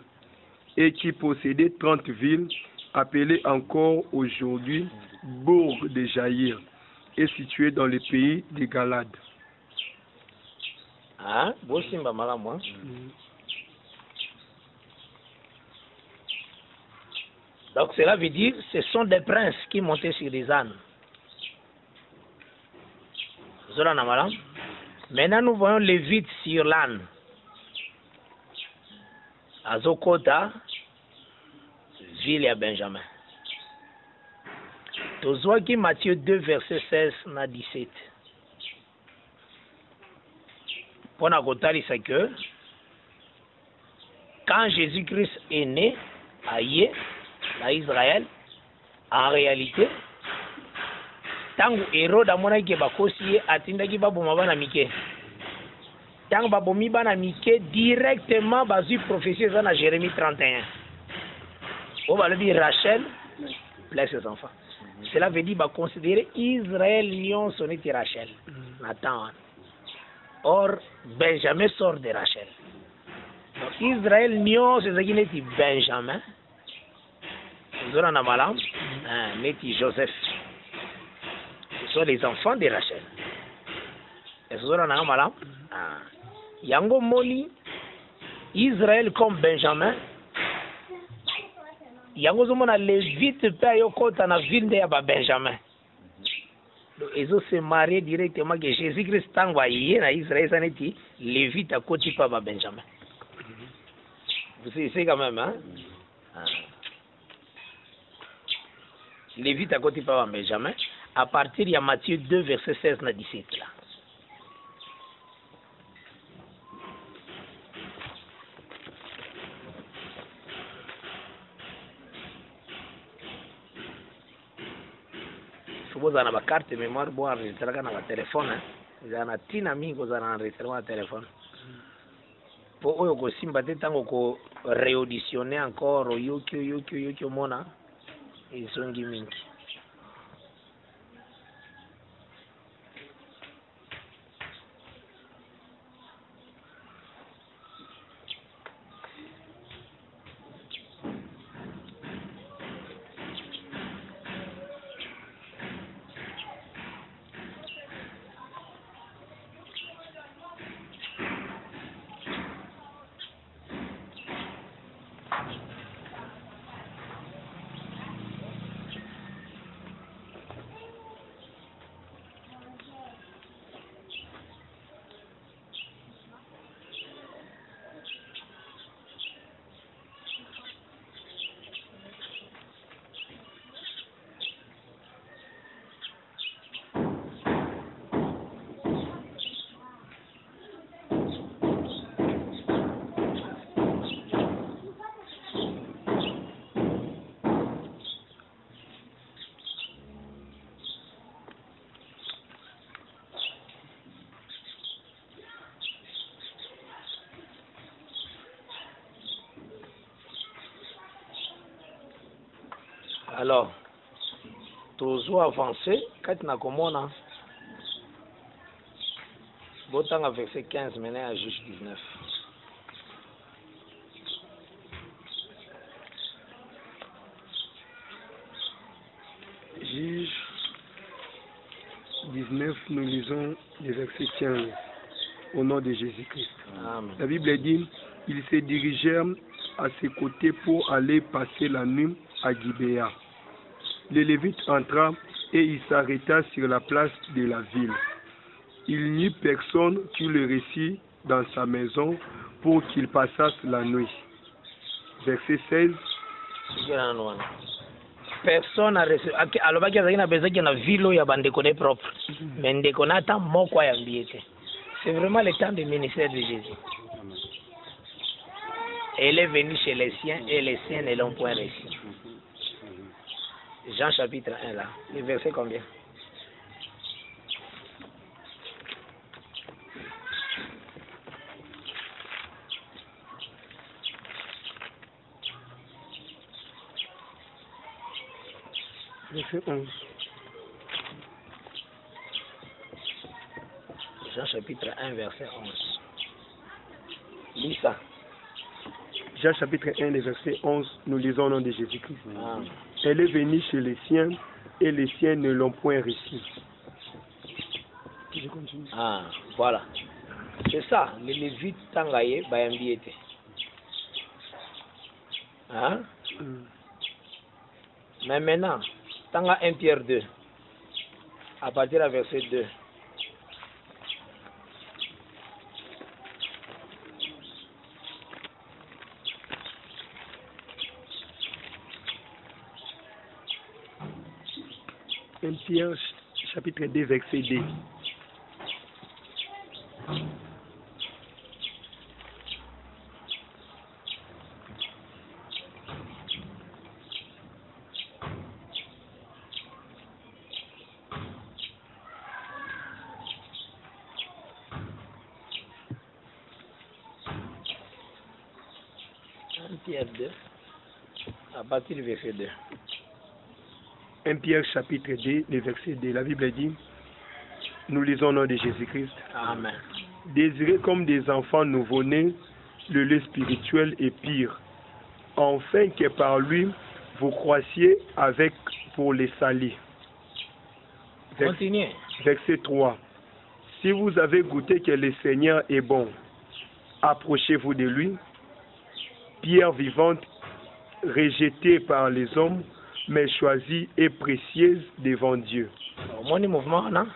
et qui possédaient 30 villes, appelées encore aujourd'hui Bourg de Jaïr, et situées dans le pays de Galade. Ah, Bosimba Malamwa. Donc cela veut dire ce sont des princes qui montaient sur des ânes. Maintenant nous voyons Lévite sur l'âne. Azokota, ville à Benjamin. Tozwaki Matthieu 2 verset 16 à 17. On a c'est que quand Jésus-Christ est né à Israël, en réalité, tant que Hérode a montré que bakosi atindaki baboma bana mike. Tant babomi bana mike directement bazu prophétie dans Jérémie 31. On va le dire Rachel plaît ses enfants. Cela veut dire considérer Israël lion sonné Rachel. Nathan. Or, Benjamin sort de Rachel. Donc, Israël, Nyon, c'est ce qui est Benjamin. Nous avons un malam, Neti Joseph. Ce sont les enfants de Rachel. Et nous avons un malam, Yango Moli, Israël comme Benjamin. Yango Zomona Lévite, Père Yokota, na ville de Benjamin. Ils ont se marié directement que Jésus-Christ envoyé à Israël, ça n'est pas Lévite à côté de Benjamin. Vous savez quand même, hein? Lévite à côté de Benjamin, à partir de Matthieu 2, verset 16 à 17. Là. kozala na bacarte mémoire bo enregistraka na batelefone ezala na ntina mingi kozala na enregistrement ya telefone po oyo kosimba te ntango ko réauditionner encore oyoki omona esongi mingi. Alors, toujours avancé, quand na komona, botanga verset 15 mené à juge 19. Juge 19, nous lisons le verset 15, au nom de Jésus-Christ. Amen. La Bible dit, ils se dirigèrent à ses côtés pour aller passer la nuit à Gibéa. Le Lévite entra et il s'arrêta sur la place de la ville. Il n'y eut personne qui le récit dans sa maison pour qu'il passasse la nuit. Verset 16. Personne n'a reçu. Alors, il y a une ville ya bandeko ne propre. Mais ndeko na ta moko ya mbiete. C'est vraiment le temps du ministère de Jésus. Elle est venue chez les siens et les siens ne l'ont point reçu. Jean chapitre 1 là. Le verset combien? Verset 11. Jean chapitre 1 verset 11. Lis ça. Jean chapitre 1, le verset 11, nous lisons au nom de Jésus-Christ. Ah. Elle est venue chez les siens et les siens ne l'ont point reçu. Je continue. Ah, voilà. C'est ça, les Lévites tangaye bayambiete. Hein? Mais maintenant, tanga 1 Pierre 2, à partir du verset 2. Pierre chapitre 2 verset 2. Pierre 2, à partir du verset 2. 1 Pierre chapitre 2, le verset 2, la Bible dit, nous lisons au nom de Jésus-Christ. Amen. Désirez comme des enfants nouveau-nés, le lait spirituel est pire, afin que par lui, vous croissiez avec pour les salis. Continuez. Verset 3. Si vous avez goûté que le Seigneur est bon, approchez-vous de lui. Pierre vivante, rejetée par les hommes, mais choisie et précieuse devant Dieu. Mon mouvement, non?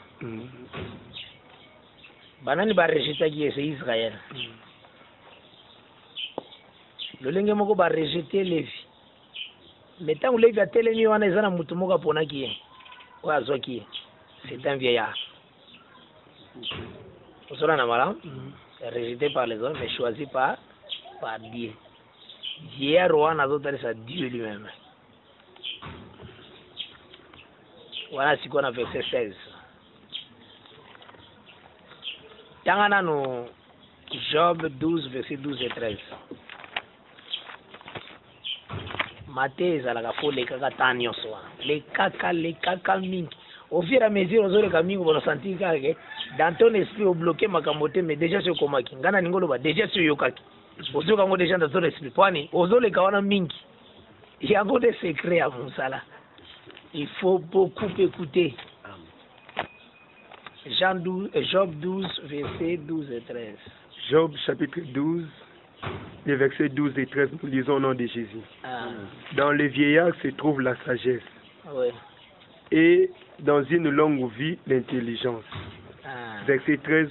Banani ba rejeter qui est Israël. Le lenge moko ba rejeter Lévi. Mais tant que Lévi a telemi wana ezana mutu moko pona qui est. Ou azwa qui est. C'est un vieillard. Vous savez na mala? Rejeté par les hommes mais choisi par Dieu. Vieillard wana azotalisa Dieu lui-même. wana sikoyo na verset 16 tanga nano Job 12 verset 12 et 13 mate ezalaka fo lekaka ta nyonso wana lekaka mingi au fur et à mesure ozoleka mingi bonosentir kaka ke dans ton esprit obloqué makambo te mais déjà si okomaki nga na ningo oloba déjà si oyokaki ozoyoka yango déjà dans ton esprit poani ozoleka wana mingi yango de secret ya mosala il faut beaucoup écouter. Job 12 verset 12 et 13 Job chapitre 12 les versets 12 et 13 nous lisons au nom de Jésus. Dans les vieillards se trouve la sagesse et dans une longue vie l'intelligence. Verset 13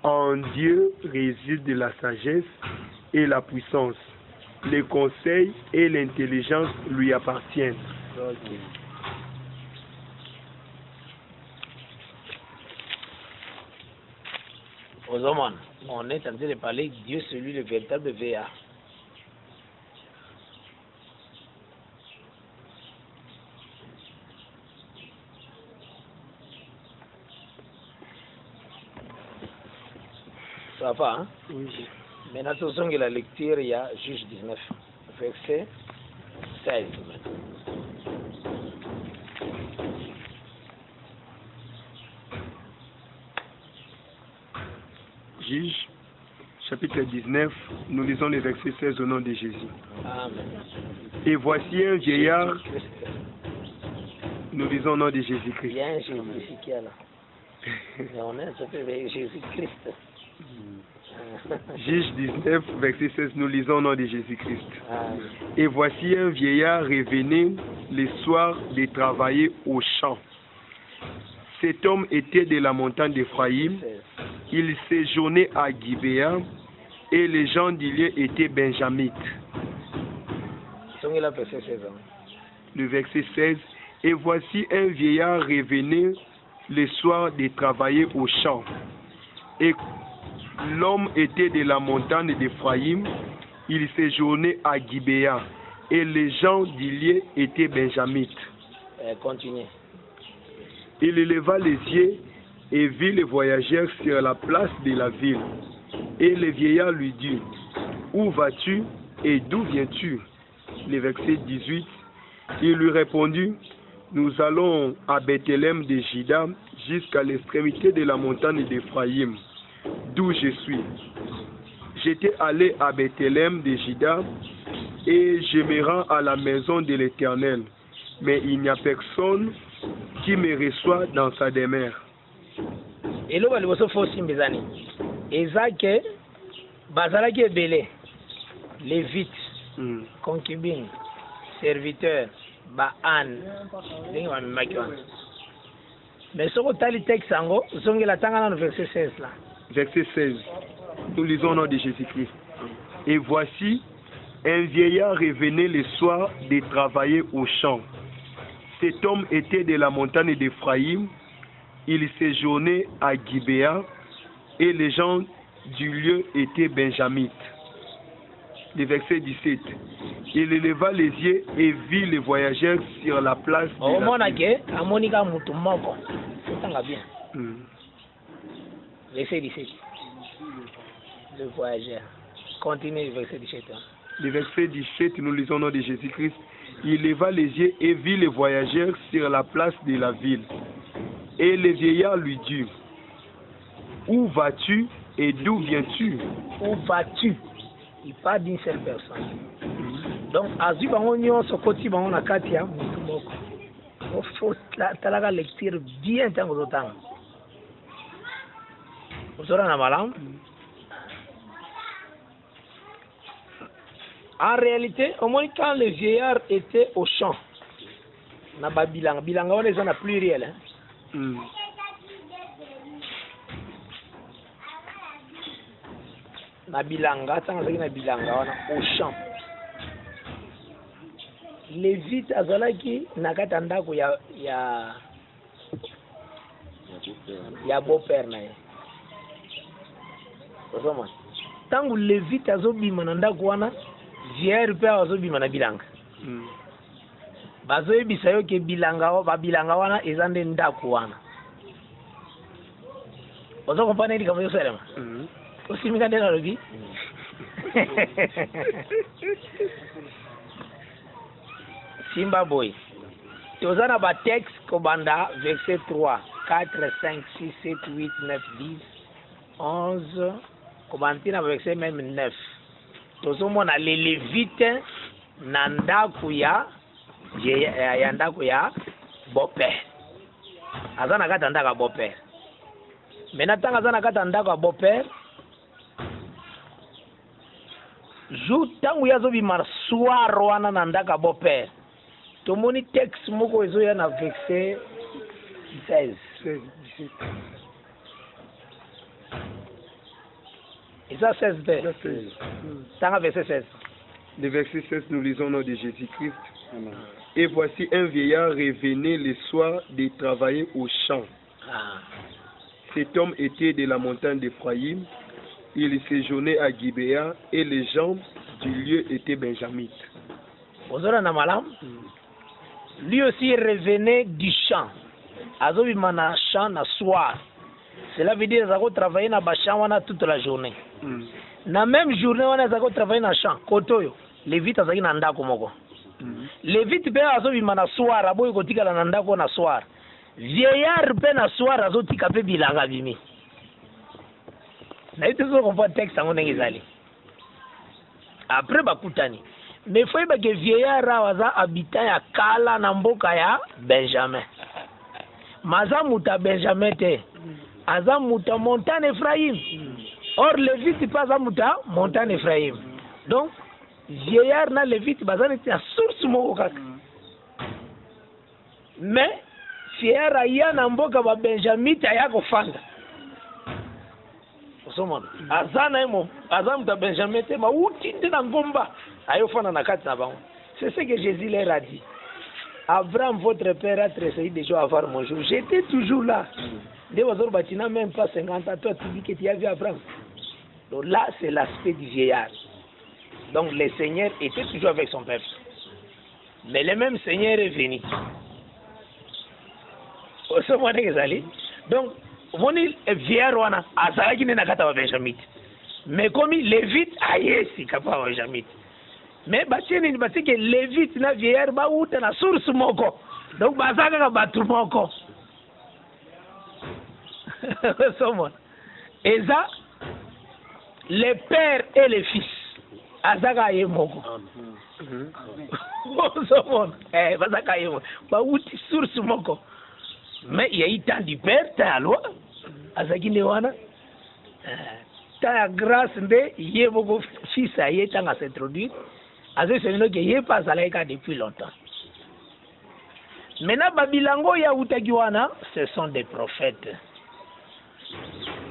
en Dieu réside la sagesse et la puissance. Les conseils et l'intelligence lui appartiennent. Aux hommes, on est en train de parler de Dieu, celui le véritable VA. Ça va, hein? Oui. Maintenant, ce sont la lecture, il y a Juge 19, verset 16. Juge, chapitre 19, nous lisons les versets 16 au nom de Jésus. Amen. Et voici un vieillard, nous lisons au nom de Jésus-Christ. Il y a un Jésus ici qui est là. Mais on est un Jésus-Christ. Juge 19, verset 16, nous lisons au nom de Jésus-Christ. Et voici un vieillard revenait le soir de travailler au champ. Cet homme était de la montagne d'Éphraïm. Il séjournait à Gibéa et les gens du lieu étaient benjamites. Le verset 16. Et voici un vieillard revenait le soir de travailler au champ. Et l'homme était de la montagne d'Éphraïm. Il séjournait à Gibéa et les gens du lieu étaient benjamites. Continuez. Il leva les yeux et vit les voyageurs sur la place de la ville. Et le vieillard lui dit, où vas-tu et d'où viens-tu? Le verset 18, il lui répondit, nous allons à Bethléem de Juda jusqu'à l'extrémité de la montagne d'Éphraïm, d'où je suis. J'étais allé à Bethléem de Juda et je me rends à la maison de l'Éternel, mais il n'y a personne qui me reçoit dans sa demeure. Et là, il faut aussi mbezani. Ezake bazalaki ebele, lévites, concubines, serviteurs, baan, ndenge bamemaki wana. Mais ce que tu as texte yango, zongela tanga na verset 16 là. Verset 16. Nous lisons au nom de Jésus-Christ. Et voici, un vieillard revenait le soir de travailler au champ. Cet homme était de la montagne d'Éphraïm. Il séjournait à Gibéa et les gens du lieu étaient benjamites. Le verset 17. Il leva les yeux et vit les voyageurs sur la place de la ville. Verset 17. Le voyageur. Continuez le verset 17. Le verset 17, nous lisons au nom de Jésus-Christ. Il leva les yeux et vit les voyageurs sur la place de la ville. Et le vieillard lui dit, où vas-tu et d'où viens-tu? Où vas-tu? Il parle d'une seule personne. Donc, azu bango nyonso koti bango na kati ya mutu moko. Faut talaka lecture bien tango zotanga. Usora na malamu. En réalité, au moins quand le vieillard était au champ, na babilanga, bilanga on les en a pluriel. Hein? Na bilanga, tanga na bilanga wana au champ. Lévite azalaki na kati ndako ya beau-père na ye. Ozoma. Tangu Lévite azobima na ndako wana, vieillard pe azobima na bilanga. bazoyebisa yo ke babilanga wana eza nde ndako wana ozo kompane ndi kamwe yoselema osimika nde nalobi simba boy toza na batexte kobanda verset 3 4 5 6 7 8 9 10 11 kobanda na verset même 9 tozomona les lévites na ndako ya ndako ya beau-père aza na kati ya ndako ya beau-père maintenant ntango aza na kati ya ndako ya beau-père jour ntango ye azobima soir wana na ndako ya beau-père tomoni texte moko ezoya na verset 16 eza 16 te ntango verset 16. Le verset 16, nous lisons au nom de Jésus-Christ. Et voici un vieillard revenait le soir de travailler au champ. Cet homme était de la montagne d'Éphraïm. Il séjournait à Gibéa et les gens du lieu étaient benjamites. Lui aussi revenait du champ. Azobima na champ na soir. Cela veut dire qu'il travailler na ba champ wana toute la journée. Na même journée wana zako travailler na champ kotoyo. Lévite azaki na ndako moko. Lévite pe azobima na soir aboyi kotikala na ndako na soir. Vieillard pe na soir azotika pe bilanga bimi. Na ite zo comprendre texte ngo ndenge ezali. Après bakutani. Mais faut que vieillard aza habitant ya kala na mboka ya Benjamin. Maza muta Benjamin te. Aza muta montagne Ephraim. Or Lévite pas aza muta montagne Ephraim. Donc vieillard na Lévite bazana ti source moko kaka. Mais vieillard aya na mboka ba Benjamin aya kofanda. Osomona. Azana emo aza muta Benjamin te ma uti na ngomba. Ayofana na kati na bango. C'est ce que Jésus leur a dit. Abraham, votre père, a tressailli déjà avant mon jour. J'étais toujours là. Tu n'as même pas 50 ans. Toi, tu dis que tu as vu Abraham. Donc là, c'est l'aspect du vieillard. Donc le Seigneur était toujours avec son peuple. Mais le même Seigneur est venu. Donc, mon vieillard, wana, azalaki na kata wa Benjamin. Mais comme Lévite, ayesi kapa wa Benjamin. Mais batieni bati que Lévite na vieillard ba uta na source moko. Donc bazaka ka batu moko. Et ça, les pères et les fils. Azaka ye moko. Bazaka ye moko. Ba uti source moko. Mais il y a eu tant du père, tant la loi. Azaki ne wana. Tant la grâce de ye moko fils a ye tant à s'introduire. Azé c'est que yé pas à l'aïka depuis longtemps. Maintenant, Babilango ya utagiwana, ce sont des prophètes.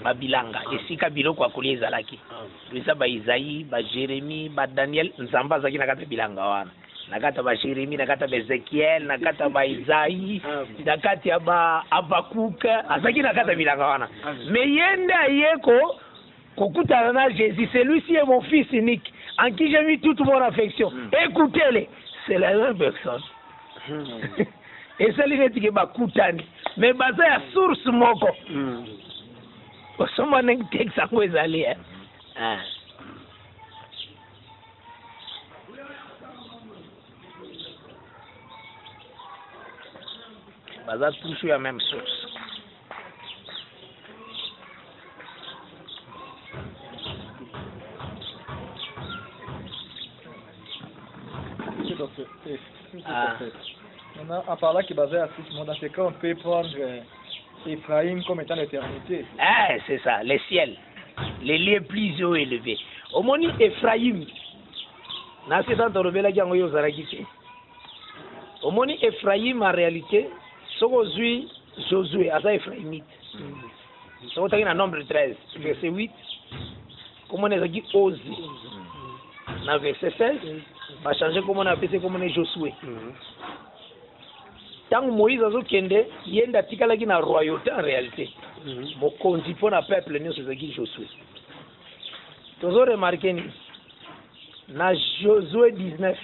Babilanga, et si Kabilo kwa kulie zalaki. Luisa ba Isaïe, ba Jérémie, ba Daniel, nzamba zaki nakata bilanga wana. Nakata ba Jérémie, nakata ba Ezekiel, nakata ba Isaïe, nakata ba Habakkuk, azaki nakata bilanga wana. Mais yenda yeko kokutana na Jésus, celui-ci est mon fils unique, en qui j'ai mis toute mon affection. Écoutez-les, c'est la même personne. Et c'est lui qui va kutani. Mais basé à source moko. Osoma neng tek sa ko ezali. Basé toujours la même source. Maintenant, en parlant qui est basé à 6 mois, dans ce cas, on peut prendre Ephraim comme étant l'éternité. Ah, c'est ça, les ciels, les lieux plus haut élevés. Au moni Ephraim, dans ce temps, on a dit au moni Ephraim, en réalité, ce que Josué, à ça Ephraimite. Ce que tu as nombre 13, verset 8, comme on a dit Ozi. Dans verset 16, on va changer comme on a appelé comme on est Josué. Tant Moïse a kende, yenda tikalaki na royauté en réalité. Mokonzi pour na peuple ne se zaki Josué. Toujours remarqué ni na Josué 19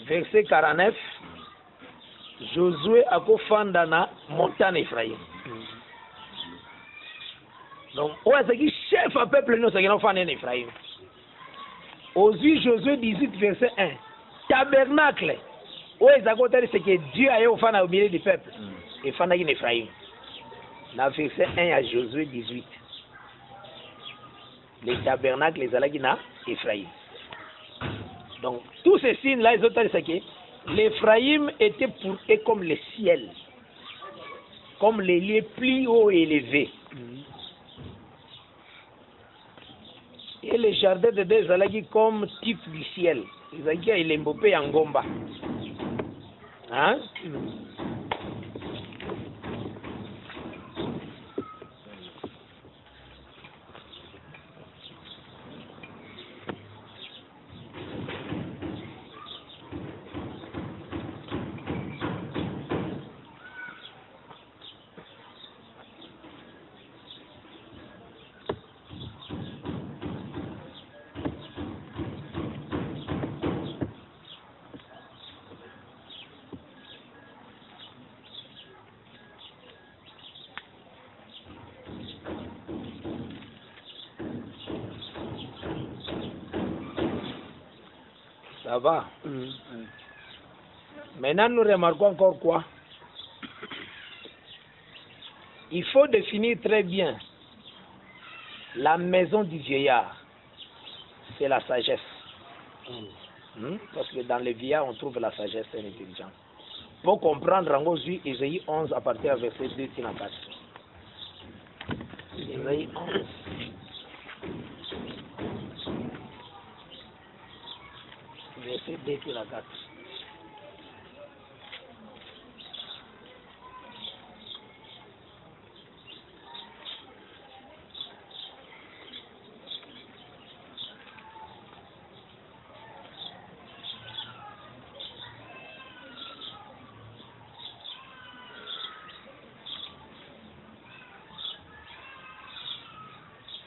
Verset 49. Josué akofanda na montagne Ephraim. Donc, c'est qui chef à peuple nous, c'est qui nous fait en Ephraim. Aussi, Josué 18, verset 1. Tabernacle. C'est que Dieu a eu au milieu du peuple. Et fan en Ephraim. Dans verset 1 à Josué 18. Les tabernacles, les alagina, Ephraim. Donc, tous ces signes-là, les autres, c'est que l'Ephraim était pour eux comme le ciel. Comme les lieux plus hauts et élevés. Et les jardins de Dieu, c'est comme type du ciel. Il est mbopé en gomba. Hein? Ça va. Maintenant, nous remarquons encore quoi? Il faut définir très bien la maison du vieillard. C'est la sagesse. Parce que dans les vieillards, on trouve la sagesse et l'intelligence. Pour comprendre, en gros, Ésaïe 11 à partir du verset 2 à 4. Ésaïe 11. Verset 2 à 4.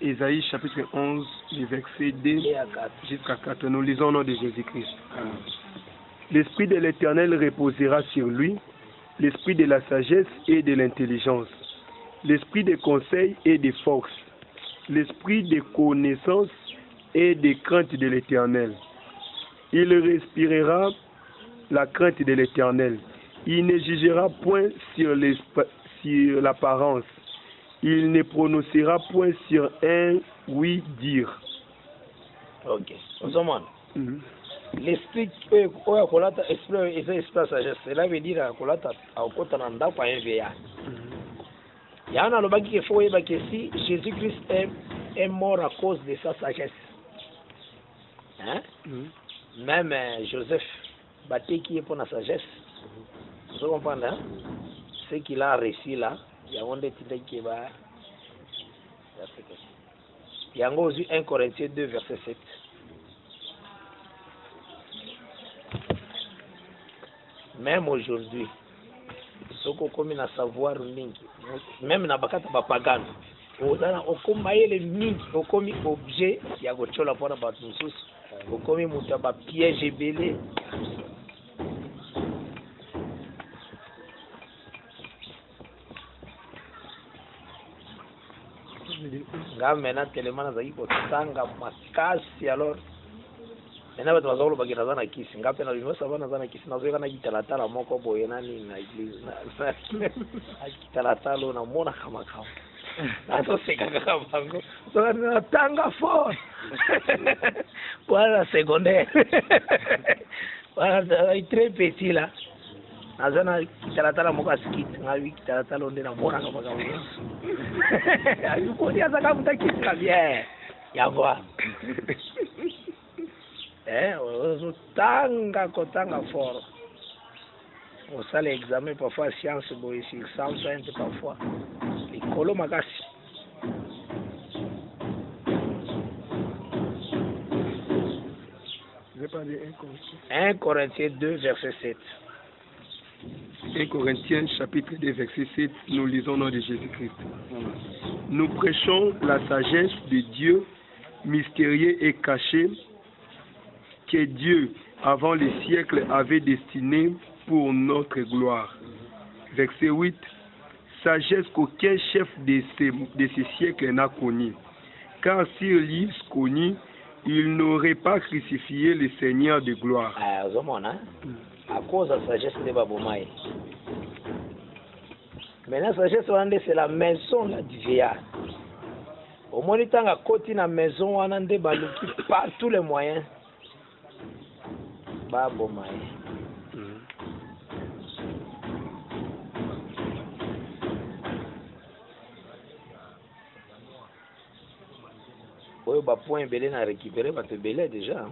Ésaïe chapitre 11, les versets 2 jusqu'à 4. Nous lisons au nom de Jésus-Christ. L'Esprit de l'Éternel reposera sur lui, l'Esprit de la sagesse et de l'intelligence, l'Esprit de conseil et de force, l'Esprit de connaissance et de crainte de l'Éternel. Il respirera la crainte de l'Éternel. Il ne jugera point sur l'apparence. Il ne prononcera point sur un oui dire. Ok. L'esprit esprit sagesse. Cela veut dire que si Jésus-Christ est mort à cause de sa sagesse. Hein? Même Joseph Baptiste qui est pour la sagesse. Vous comprenez? Hein? Ce qu'il a réussi là. Il y a aussi 1 Corinthiens 2, verset 7. Même aujourd'hui, ce qu'on commet à savoir, même dans le Bapagan, on commet les mingi, on commet objet, il y a des choses pour la batousse, on commet un piège et belé. Maintenant tellement nazaki kotanga makasi alors maintenant bato bazolo bakina zana kisi ngape na bimosa bana zana kisi nazoeka na kitalatala moko boye nani na église na kitalatalo na mona kama nato seka kaka bango so na tanga fort voilà secondaire voilà très petit là nazana kitalatala moko askit ngawi kitalatala onde na mona kama ayuko dia saka mtakisa bien yavwa tanga kotanga fort on sale examen parfois science boy sur 120 parfois les colo makasi. Je pas dire 1 Corinthiens 2 verset 7. 1 Corinthiens chapitre 2 verset 7, nous lisons au nom de Jésus-Christ. Nous prêchons la sagesse de Dieu, mystérieux et caché, que Dieu avant les siècles avait destiné pour notre gloire. Verset 8. Sagesse qu'aucun chef de ces siècles n'a connue. Car s'ils l'eussent connu, il n'aurait pas crucifié le Seigneur de gloire. À cause de la sagesse de Babomaï. Maintenant, la sagesse, c'est la maison là, du vieillard. Au moins, il y a un côté de la maison, on a par tous les moyens. Babomaï. Oui, bah point belé n'a récupéré, bah te belé déjà.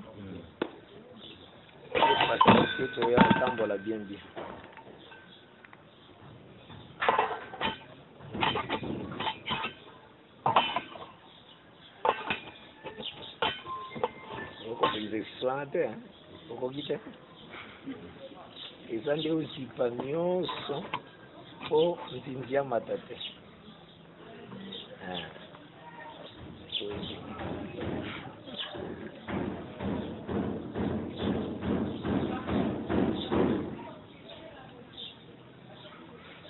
Parce que tu as la bien bien. Eza nde ozipa nyonso po nzinzia matate.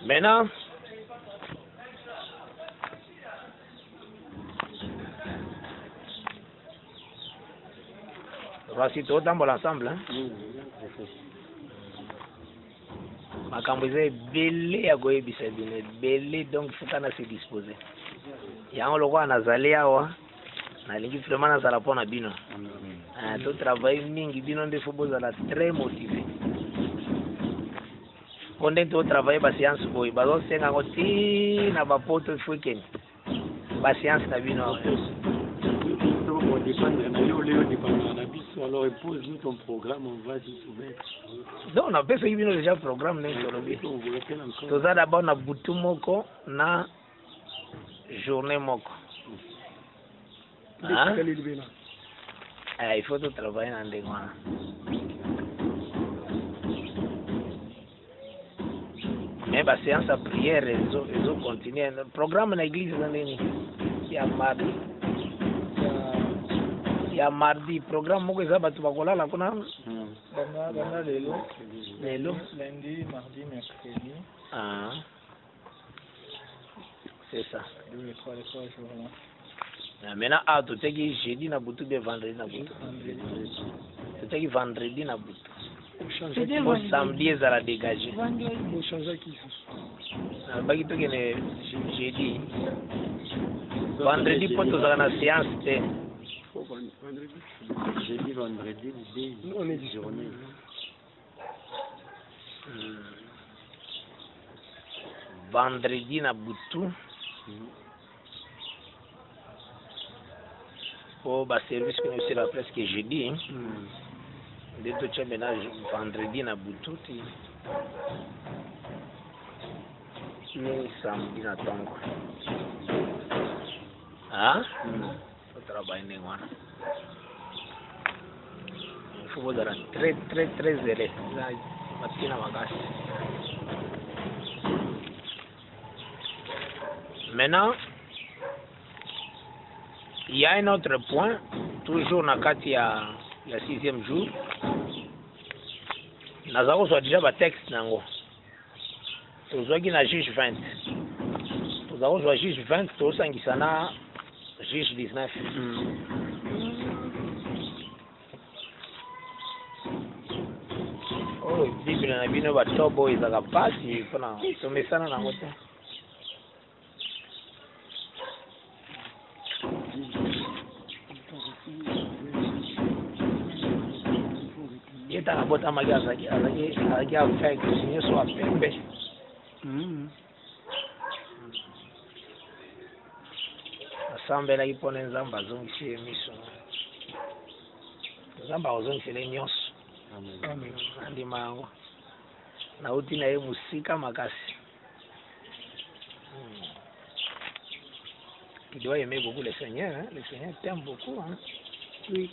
Maintenant, voici tout ensemble. Hein? Makambo eza ebele ya koyebisa bino ebele, donc fokana se dispose yango lokola nazali awa nalingi vraiment nazala mpo na bino to travaille mingi bino nde fo bozala très motivé mpo nde to travaille baséance boye bazosenga yango ti na bapoto ifo ekende baséance na bino awa. Alors impose-nous ton programme, on va s'y soumettre. Donc on a fait déjà programme tout ça d'abord na butu moko na journée moko. Hein? Il faut tout travailler dans des mois. Mais la séance à prière, ils ont continué. Le programme dans l'église, il y a mardi. Ya mardi programme moko eza batu bakolala kuna bana lelo lundi mardi mercredi c'est ça les trois jours là. Maintenant toteki jeudi na butu be vendredi na butu toteki vendredi na butu mo samedi ezala dégagé baki tokene jeudi vendredi po tozala na séance te. Jeudi, vendredi, on est du journée. Vendredi na butu. Oh, bah service que nous sera presque jeudi. De tout ce ménage vendredi na butu. Ni samedi na tongo. Ah? Travail néanmoins. Il faut être très zélé. Maintenant, il y a un autre point, toujours dans le 6e jour. Nous avons déjà un texte. Nous avons un juge 20. Nous avons un juge 20, nous avons un juge 19. Oh, Bible na bino batobo ezaka pasi mpona tomesana nango te. Yetaka botamaki azalaki afek nyonso apembe. Asambelaki mpona nzambe azongisi ye miso. Nzambe azongisele nyonso. Andima yango nauti na ye musika makasi. Tu dois aimer beaucoup le Seigneur, hein? Le Seigneur t'aime beaucoup, hein? Oui.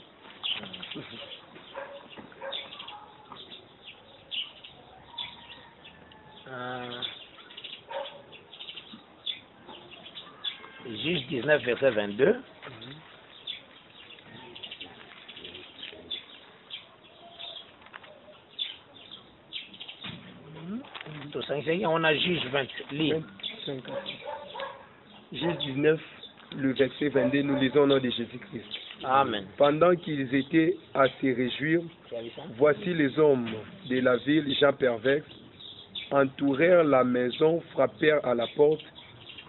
Juge 19 verset 22. On a Juge 20. Lis. 25. Juge 19, le verset 22, nous lisons au nom de Jésus-Christ. Amen. Pendant qu'ils étaient à se réjouir, voici les hommes de la ville, gens pervers, entourèrent la maison, frappèrent à la porte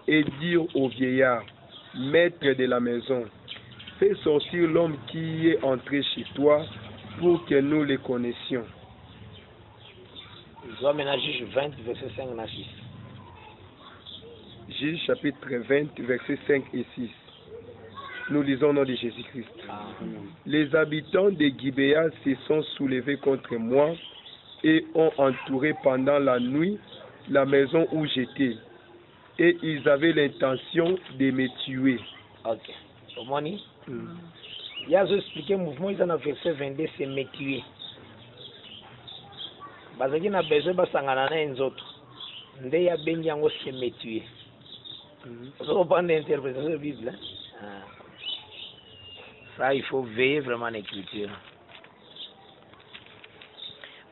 et dirent au vieillard, maître de la maison, fais sortir l'homme qui est entré chez toi pour que nous le connaissions. Je dois maintenant Juge 20, verset 5 à 6. Juge chapitre 20, versets 5 et 6. Nous lisons au nom de Jésus-Christ. Les habitants de Gibéa se sont soulevés contre moi et ont entouré pendant la nuit la maison où j'étais. Et ils avaient l'intention de me tuer. Ok. Omoni? Il y a expliqué le mouvement, ils ont verset 22, c'est me tuer. Bazaki na besoin basangana na nzoto. Nde ya bengi yango c'est me tuer. Vous comprenez l'interprétation de la Bible? Ça, il faut veiller vraiment à l'écriture.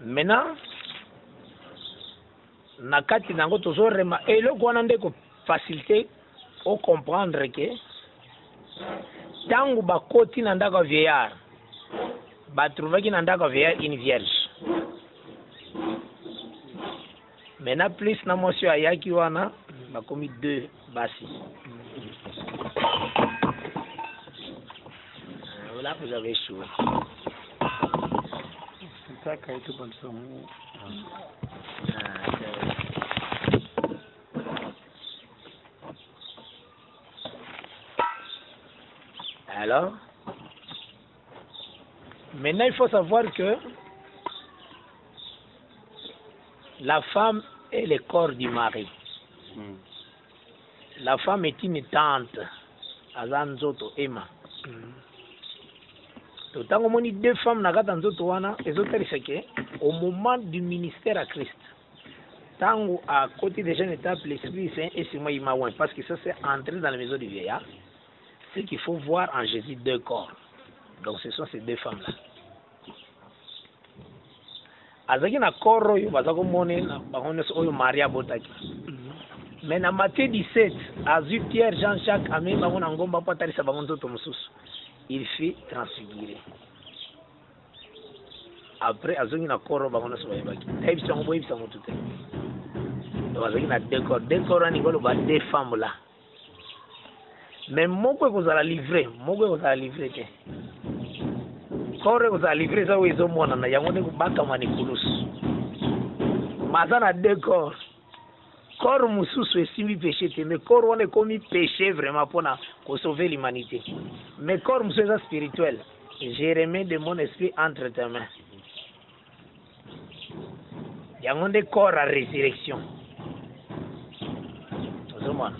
Maintenant, nakati nango tozorema eloko wana nde ko facilité au comprendre que tangu bakoti na ndako vieillard batrouvaki na ndako vieillard une vierge. Maintenant plus na monsieur ayaki wana bakomi 2 basi. Là vous avez chaud. C'est ça qui a été comme ça. Alors, maintenant il faut savoir que la femme est le corps du mari. La femme est une tante. Azanzoto Emma. Tant qu'on dit 2 femmes dans nzoto wana, au moment du ministère à Christ. Tant à côté des jeunes étapes, l'Esprit Saint est sur moi, il m'a ouin. Parce que ça, c'est entrer dans la maison du vieillard. C'est qu'il faut voir en Jésus 2 corps. Donc ce sont ces 2 femmes-là. Azaki na corps yo bazako mone na bakoneso oyo Maria botaki. Mais na Matthieu 17, azu Pierre, Jean-Jacques, ame bango na ngomba po atalisa bango nzoto mosusu. Il fait transfigurer. Après azongi na corps bakoneso bayebaki. Tayibi sango boyebi sango tout. Donc azaki na 2 corps. 2 corps ni ngolo ba 2 femmes là. Mais moko ekozala livré, moko ekozala livré te. Corps ekozala livré za wezo mona na yango ne kubaka mani kulusu. Maza na 2 corps. Corps mususu esimbi péché te, mais corps on est commis péché vraiment pour sauver l'humanité. Mais corps mususu est spirituel. Je remets de mon esprit entre tes mains. Yango de corps à résurrection. Tout le monde.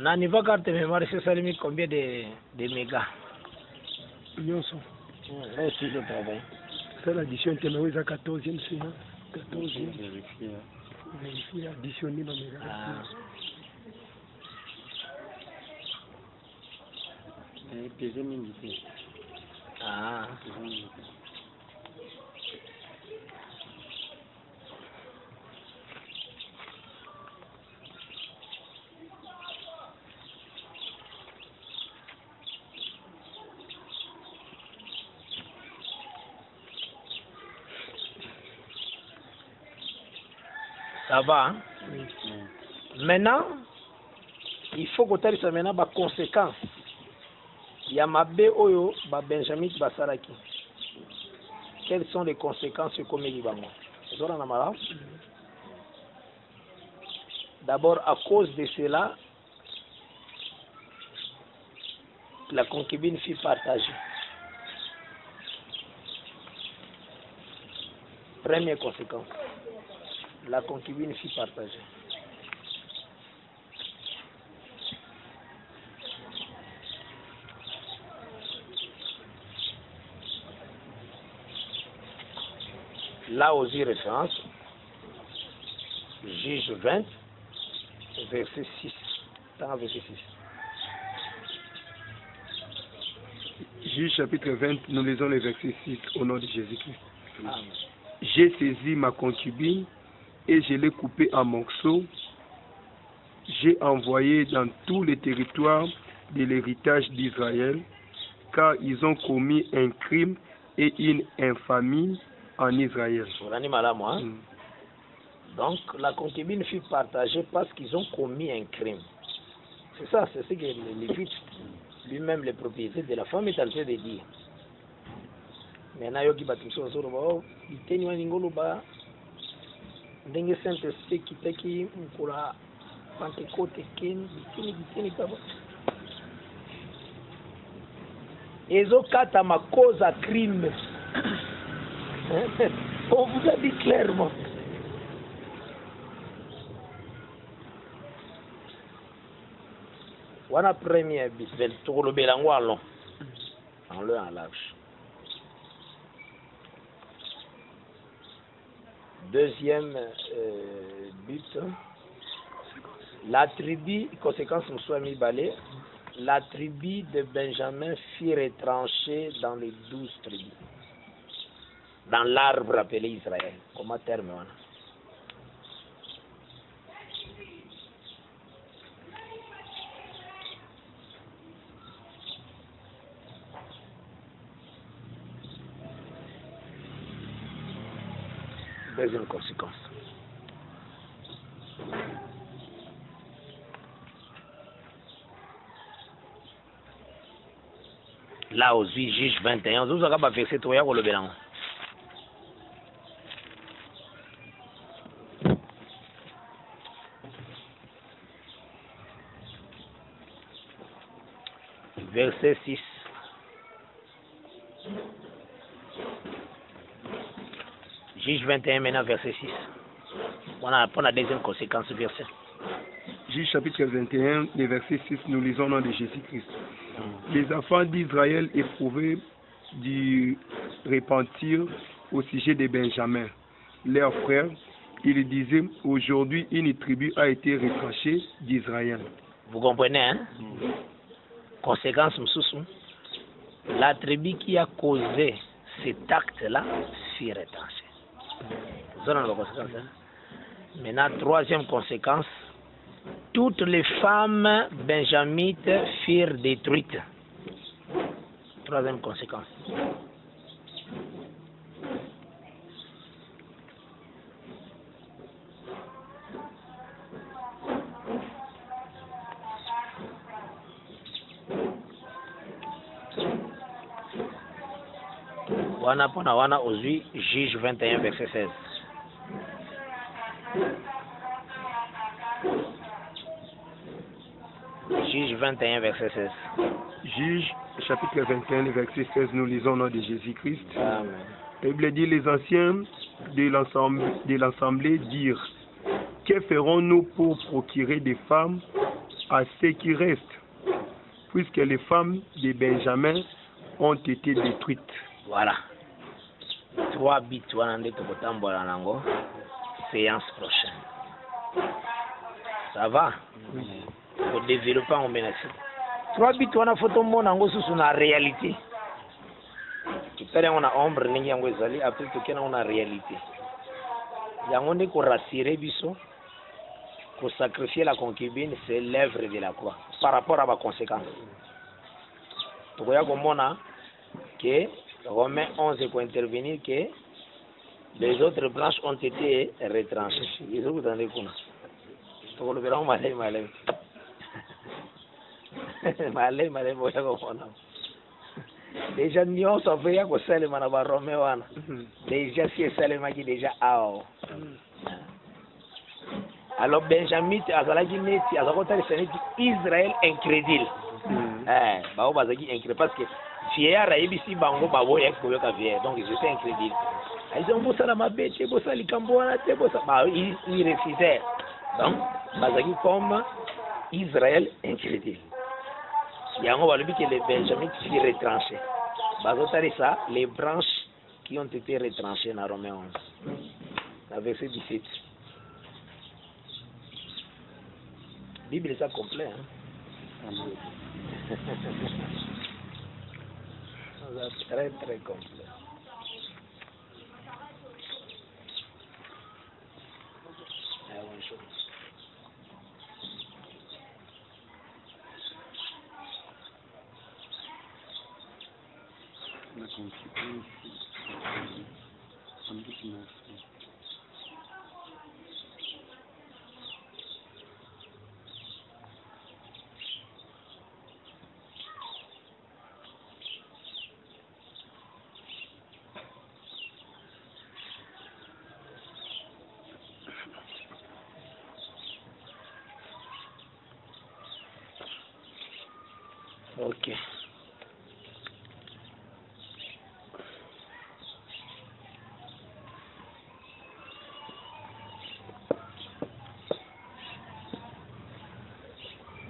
Na niveau carte mémoire, c'est ça limite combien de mégas? Nyonso. Là aussi je travaille. Ça l'addition est à 14e séance. 14e. Vérifier, additionner dans mégas. Deuxième unité. Ah. Ça va, hein? Maintenant, il faut que tu aies maintenant des conséquences. Il y a ma Oyo, Benjamin Basaraki. Quelles sont les conséquences comme il va? D'abord, à cause de cela, la concubine fut partagée. Première conséquence, la concubine fut partagée. Là aussi, référence, Juge 20, verset 6. Dans verset 6. Juge chapitre 20, nous lisons le verset 6 au nom de Jésus-Christ. Amen. J'ai saisi ma concubine et je l'ai coupée en morceaux. J'ai envoyé dans tous les territoires de l'héritage d'Israël, car ils ont commis un crime et une infamie en Israël. Donc la concubine fut partagée parce qu'ils ont commis un crime. C'est ça, c'est ce que le Lévite, lui-même le propriétaire de la femme, est en train de dire. Maintenant, il y a des choses qui ndenge Saint-Esprit kitaki mukula Pentecôte ken bitini kaba ezokata ma cause à crime. On vous a dit clairement. Wana première bisbel tokolobela ngo alon en le en large. Deuxième but, la tribu, conséquence nous soit mis balai, la tribu de Benjamin fut retranchée dans les 12 tribus, dans l'arbre appelé Israël. Comment terme on a? Deuxième conséquence. Là aussi, Juge 21, vous avez versé 3 pour le bilan. Verset 6. Juge 21 maintenant, verset 6. On a la deuxième conséquence, verset. Juge chapitre 21, le verset 6, nous lisons au nom de Jésus-Christ. Les enfants d'Israël éprouvaient du repentir au sujet de Benjamin. Leur frère, ils disaient, aujourd'hui une tribu a été retranchée d'Israël. Vous comprenez, hein? Conséquence, la tribu qui a causé cet acte-là fut retranchée. Maintenant, troisième conséquence, toutes les femmes benjamites furent détruites. Troisième conséquence. Wana aujourd'hui, Juge 21, verset 16. Juge 21, verset 16. Juge, chapitre 21, verset 16, nous lisons au nom de Jésus-Christ. Amen. Il dit, les anciens de l'assemblée dirent, que ferons-nous pour procurer des femmes à ceux qui restent, puisque les femmes de Benjamin ont été détruites. Voilà. 3 bits, séance prochaine. Ça va? Pour développer en menace. 3 bits, on a photo mon ango sous la réalité. Tu peux on a ombre, n'y a pas après que on a réalité. Yango ne ko rassurer biso, ko sacrifier la concubine, c'est l'œuvre de la croix par rapport à ma conséquence. Tu vois comment que Romains 11 pour intervenir que Les autres branches ont été retranchées. Ils ont donné quoi? Pour le verrons malais. Malais, voyez comment. Déjà, nous on savait que c'est le manabaromé. Déjà, si c'est le magi déjà ao. Alors, Benjamin, Azalagi Neti, Azakotari, c'est Israël incrédule. Bao Bazaki incrédule parce que Fier a ici Bango Babo et Koyoka Vier, donc ils étaient incrédules. Ils ont bossé la mabete, bossé les Camboana, bossé. Ils refusaient. Donc, Bazaki comme Israël incrédule. Il y a un moment que les Benjamins s'y retranchés. Bazotari ça, les branches qui ont été retranchées dans Romains 11. La verset 17. La Bible est ça complet. Très très complet. Ok.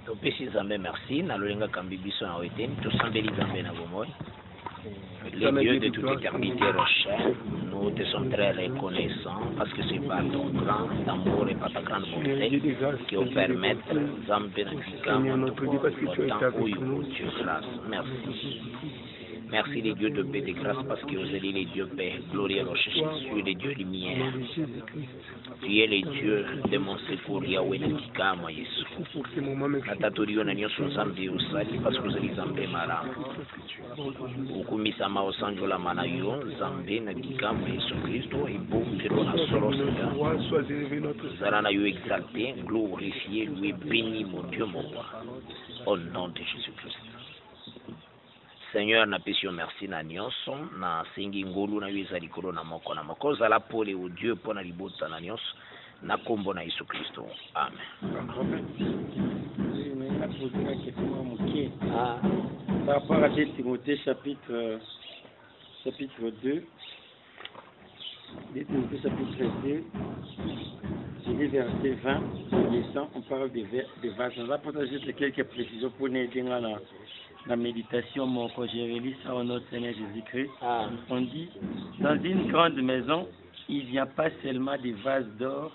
Topesi Zambé merci, Nalolenga Kambibiso na Weten, Tosambeli Zambé na Bomoi. Les dieux de toute éternité Rochelle, nous te sommes très reconnaissants parce que c'est par ton grand amour et par ta grande bonté qui nous permettent Zambé na Dieu grâce. Merci. Merci les dieux de paix et de grâce parce que vous êtes les dieux paix, glorieux Rocher, tu es les dieux lumière. Tu es les dieux de mon secours, Yahweh Natika, moi Yesu. Natatorio na nyoso Zambé usali parce que vous êtes Zambé mara. Ukumisa mao sanjo la manayo, Zambé Natika, moi Yesu Christo, et bon, pero na solo Zara na yo exalté, glorifié, lui béni mon Dieu mon roi. Au nom de Jésus-Christ. Seigneur, na pesio merci na nyonso na singi ngolu na yeza likolo na moko na moko zala pole au Dieu pona libota na nyonso na kombo na Yesu Kristo. Amen. Par rapport à 2 Timothée chapitre 2, 2 Timothée chapitre 2, je lis verset 20, descend, on parle des vases. On va partager quelques précisions pour nous aider dans la méditation, quand j'ai relis ça au nom de Seigneur Jésus-Christ. On dit, dans une grande maison, il n'y a pas seulement des vases d'or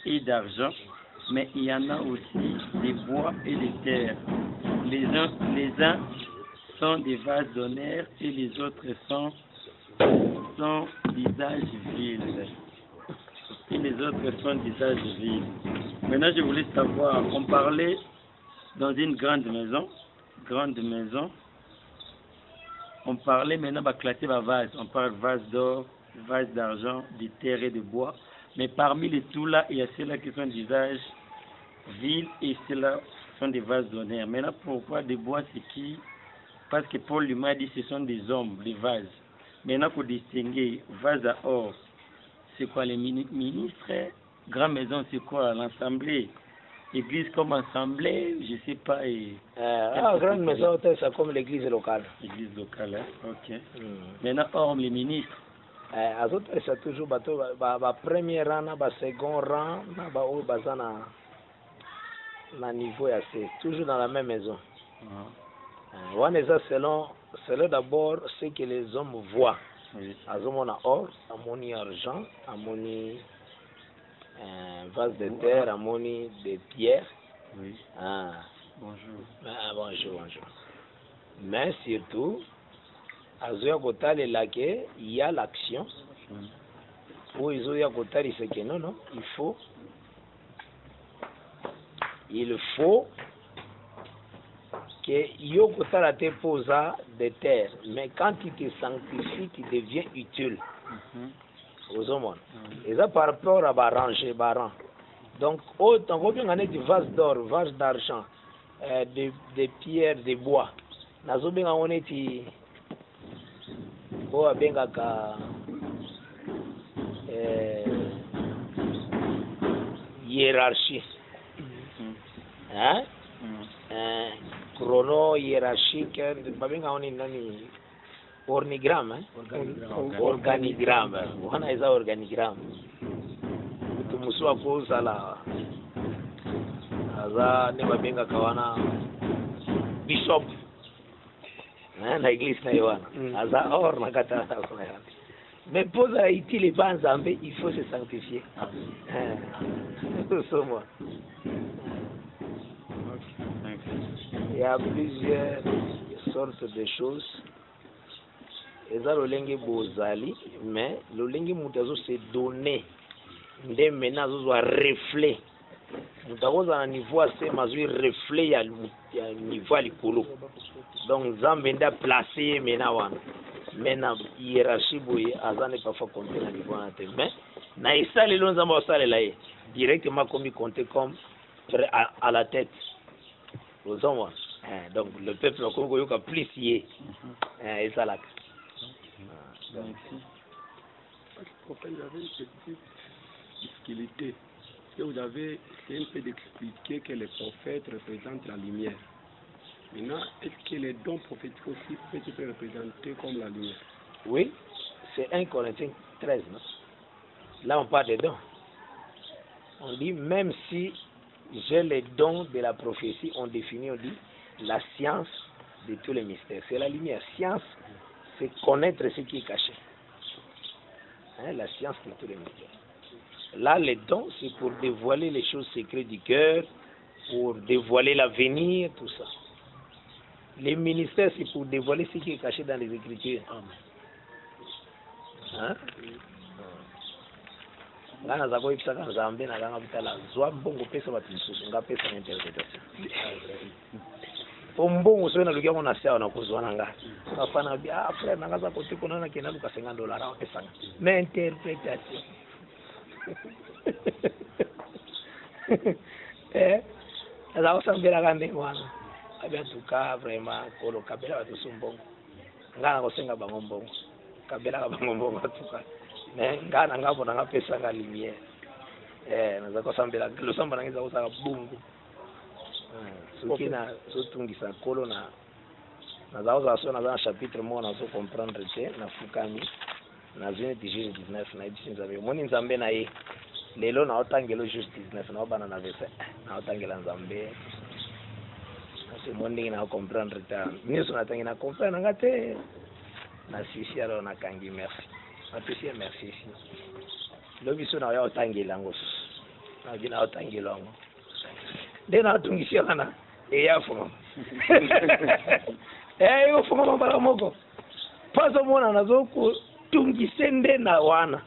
et d'argent, mais il y en a aussi des bois et des terres. Les uns sont des vases d'honneur et les autres sont d'usage vil. Et les autres sont d'usage vil. Maintenant, je voulais savoir, on parlait dans une grande maison, on parlait maintenant de classer ma vase. On parle de vase d'or, vase d'argent, de terre et de bois. Mais parmi les tout là, il y a ceux-là qui sont d'usage vil et ceux-là sont des vases d'honneur. Maintenant, pourquoi des bois, c'est qui? Parce que Paul lui m'a dit que ce sont des hommes, des vases. Maintenant, pour distinguer vase à or, c'est quoi les ministres? Grande maison, c'est quoi? L'assemblée? Église comme assemblée, je ne sais pas. Grande maison, c'est comme l'église locale. L'église locale, hein? Ok. Maintenant, hors les ministres. C'est toujours le premier rang, le second rang, le niveau assez. Toujours dans la même maison. Selon d'abord ce que les hommes voient. Azomona or, amoni argent, amoni vase de terre, amoni de pierre. Oui. Bonjour. Mais surtout, azoya kotale lake, il y a l'action. Ou izoya kotale c'est que non, il faut que yo kotala te posa de terre, mais quand tu te sanctifies, tu deviens utile. aux hommes. Et ça par rapport à ranger, baran. Donc, autant qu'on a des vases d'or, vases d'argent, des pierres, des bois. Nazo benga on est o benga ka hiérarchie. Hein? Chrono hiérarchique, benga on est nani organigramme, hein? Organigramme. On a ça organigramme. Muswa kozala aza ne babenga kawana bishop na église na yoana aza or na kata mais posa itile banzambe il faut se sanctifier somo. Il y a plusieurs sortes de choses. Eza lolenge bozali mais lolenge mutazo se donner nde maintenant zozwa reflet mutakoza na niveau assez mazui reflet ya niveau likolo donc zambe nda placer maintenant hiérarchie boye azane parfois compter na niveau na te mais na esale lo nzamba osale la directement comme compter comme à la tête aux hommes. Donc le peuple au Congo yoka plus yé et ça là. Prophète, il y avait une petite difficulté. Que vous avez essayé un peu d'expliquer que les prophètes représentent la lumière. Maintenant, est-ce que les dons prophétiques aussi peuvent être représentés comme la lumière? Oui, c'est 1 Corinthiens 13. Non? Là, on parle des dons. On dit, même si j'ai les dons de la prophétie, on définit, on dit, la science de tous les mystères. C'est la lumière. Science, c'est connaître ce qui est caché. Hein, la science de tous les mystères. Là, les dons, c'est pour dévoiler les choses secrètes du cœur, pour dévoiler l'avenir, tout ça. Les ministères, c'est pour dévoiler ce qui est caché dans les Écritures. Hein? Là, nous avons eu ça quand nous avons bien Zoa mbongo pesa watu msusu, nga pesa na interpretation. Mbongo sio na lugha mona sawa na kuzwana nga. Afana bia frère na ngaza kote kuna na kina luka $50 au pesa. Mais interpretation. Azao sambela kande wana. Abia tuka vraiment kolo kabela watu sumbongo. Ngana kosenga bango mbongo. Kabela bango mbongo tuka. Mais ngana ngabo na pesa nga lumière. Naza kosambela lo samba ngiza kusaka bungu. Soki na sotungisa kolo na naza so na chapitre mo na so comprendre te na fukami na zone de Jésus 19 na ibisinza be moni nzambe na ye lelo na otangelo juste 19 na obana na verset na otangela nzambe ase moni na comprendre ta niso na tangi na comprendre ngate na sisi alors na kangi merci apesi merci ici lobiso na ya otangela ngos na gina otangelo ngo dena atungisia kana eyafo yo funga mabala moko paso mona nazo tungisende na wana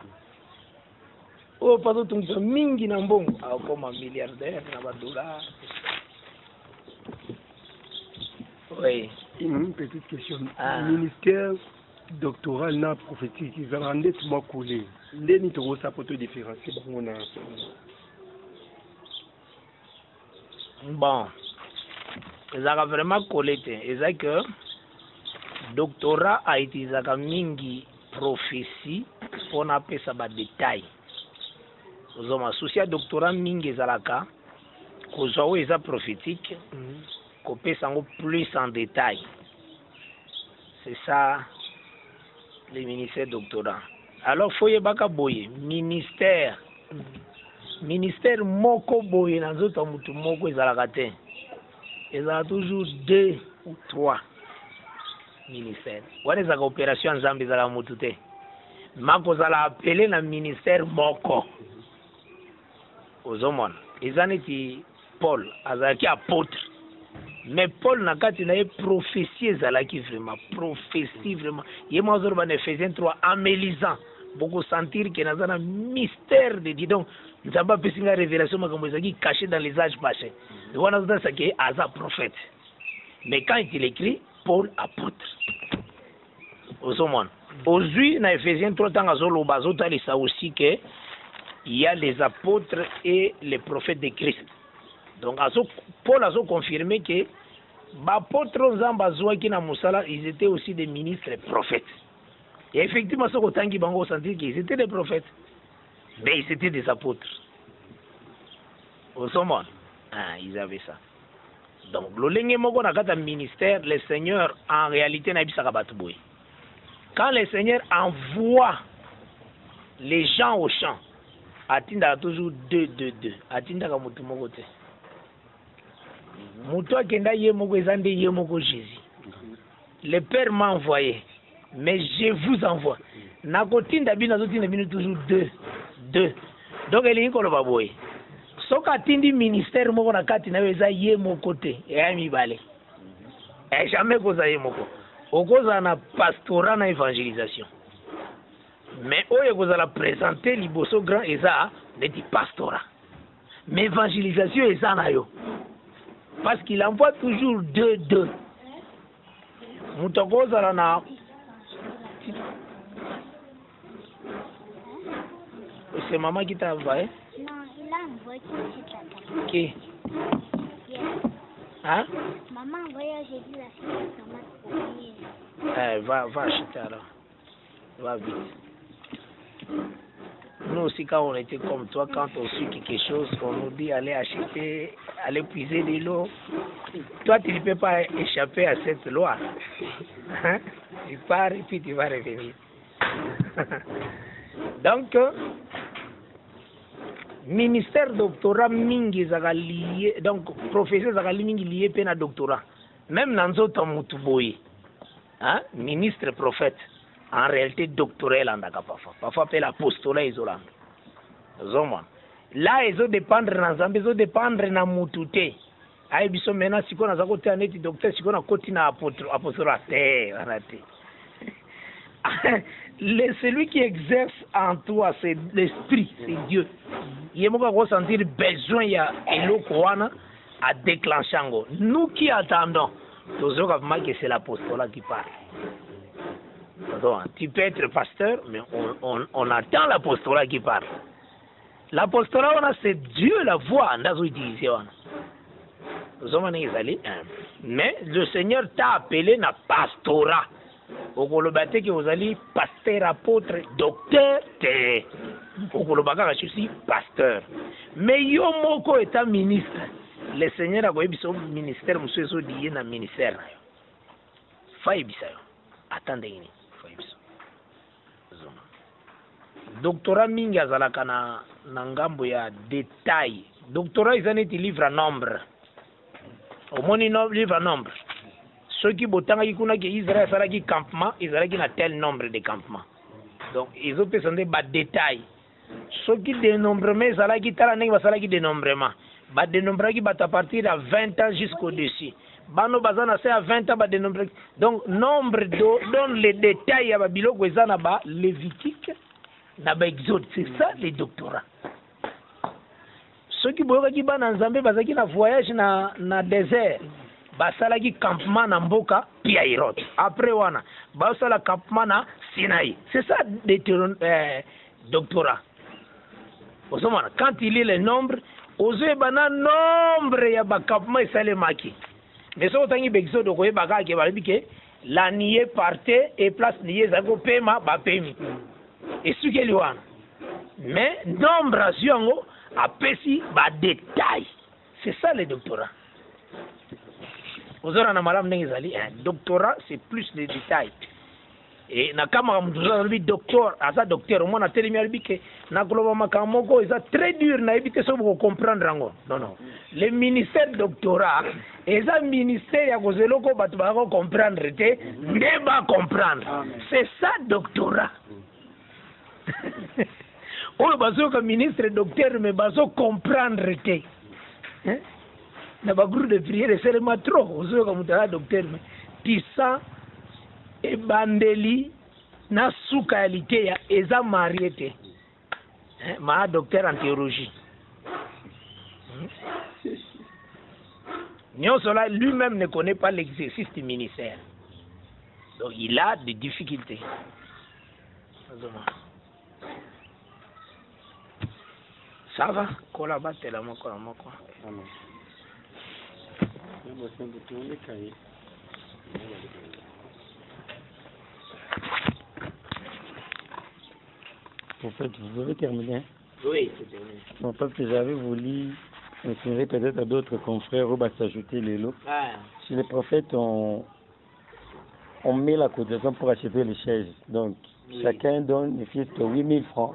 o paso tungisa mingi na mbongo akoma milliardaire na badola. Oui, une petite question. Ministère doctoral na prophétique ils ont rendu tout moi coulé ndeni to ça pour te différencier bango na bon, ils ont vraiment collecté. Ils ont que doctorat a utilisé mingi prophétie pour n'appeler ça des détails. Ils ont associé doctorat mingi zalaka, qu'ils ont eu prophétique, qu'on peut s'en plus en détail. C'est ça le ministère doctorat. Alors faut y baka boye ministère. Ministère moko boye na nzoto mutu moko ezalaka te. Ezala toujours 2 ou 3 ministères. Wana ezaka opération nzambe ezala mutu te. Mako zala appelé na ministère moko. Ozomona. Ezaneti Paul azalaki apôtre. Mais Paul na kati na ye prophétie ezalaki vraiment prophétie vraiment. Yema ozoroba na Ephésiens 3 en mélisant. Beaucoup sentir que dans un mystère de Dieu. Donc, nous avons pas une révélation cachée dans les âges passés. Nous avons dit ça qui est Asa prophète. Mais quand il écrit, Paul apôtre. Au sommet. Aujourd'hui, dans Ephésiens 3, il y a aussi que il y a les apôtres et les prophètes de Christ. Donc, Paul a confirmé que les apôtres, ils étaient aussi des ministres et prophètes. Et effectivement, ce qu'ils ont senti qu'ils étaient des prophètes, mais ils étaient des apôtres. Au sommet, ils avaient ça. Donc, le ministère, le Seigneur, en réalité, n'a pas de bruit. Quand le Seigneur envoie les gens au champ, Atinda toujours 2. Atinda ka mutu moko te. Mutu akenda ye moko ezande ye moko Jésus. Le Père m'a envoyé, mais je vous envoie. Nakotinda bino zotinda bino toujours 2. Donc elle est koloba boy. Soka tindi ministère moko na kati na eza ye moko te. Ya mibale. Jamais koza ye moko. Okoza na pastorat na évangélisation. Mais oyo kozala présenter liboso grand eza neti pastorat. Mais évangélisation eza na yo. Parce qu'il envoie toujours 2. Mutokozala na c'est maman qui t'a envoyé? Non, il a envoyé qui? Hein? Maman a envoyé aujourd'hui la fille. Va acheter alors. Va vite. Nous aussi, quand on était comme toi, quand on suit quelque chose, on nous dit allez acheter, allez puiser de l'eau. Toi, tu ne peux pas échapper à cette loi. Hein? Tu pars et puis tu vas revenir. Donc, ministère doctorat mingi zaka lié, donc professeur zaka mingi lié pena doctorat. Même dans d'autres mutuboyi, hein, ministre prophète, en réalité doctoral andaka parfois appelle apostolat isolant. Zoma. Là ils ont dépendre dans Zambie, ils ont dépendre na mutute. Aïe biso maintenant si qu'on a côté un étude docteur, si qu'on a côté na apostolat, arrêtez. Celui qui exerce en toi, c'est l'esprit, c'est Dieu. Il y a ressentir besoin il y a à déclencher. Nous qui attendons, que c'est l'apostolat qui parle. Donc, tu peux être pasteur, mais on attend l'apostolat qui parle. L'apostolat, c'est Dieu la voix. Mais le Seigneur t'a appelé na pastorat. Au Kolobate que vous allez pasteur, apôtre, docteur, au Kolobaka je suis pasteur. Mais yo moko est un ministre. Le Seigneur a dit son ministère, monsieur so dit na ministère. Faye bisa yo. Attendez ni. Faye bisa. Doctorat mingi azalaka na ngambo ya détail. Doctorat izaneti livre à nombre. Au moins livre à nombre. Ceux qui botanga kuna que Israël sera qui campement, Israël qui a tel nombre de campements. Donc ils ont besoin de détails. Ceux qui dénombrement sera qui tala ngi basala qui dénombrement. Ba dénombrement qui bat à partir de 20 ans jusqu'au dessus. Bano bazana c'est à 20 ans ba dénombrement. Donc nombre donne les détails ya ba biloko ezana ba Lévitique na ba Exode, c'est ça les doctorats. Ceux qui boyoka ki bana Nzambe bazaki na voyage na désert. Basalaki campement na mboka pia Irot. Après wana basala campement na Sinaï. C'est ça des doctorats. Quand il lit les nombres, osez bana nombre ya ba campement sale maki. Mais so tangi bexode ko yeba ke balibi ke la nié partait et place nié zako pema ba pemi. Et ce que lui wana. Mais nombre asiongo apesi ba détail. C'est ça les doctorats. Doctorat, c'est plus les détails. Et nakama mtuza docteur, asa docteur, on a tellement dit que na globa makamoko est très dur na éviter ça pour comprendre rango. Non. Le ministère doctorat, et ça ministère ya kozeloko batu ba comprendre te, ne ba comprendre. C'est ça doctorat. On bazo comme ministre docteur mais bazo comprendre te. Hein? Na ba groupe de prière c'est le matro ozo comme ta docteur mais tisa e bandeli na sukalité ya eza mariété ma docteur en théologie Nyosola lui-même ne connaît pas l'exercice du ministère, donc il a des difficultés. Ça va? Kola batela moko. En fait, vous avez terminé? Oui, c'est terminé. Non, parce que j'avais voulu inspirer peut-être à d'autres confrères ou s'ajouter les lots. Ah. Chez les prophètes, on met la cotisation pour acheter les chaises. Donc, chacun donne juste 8 000 francs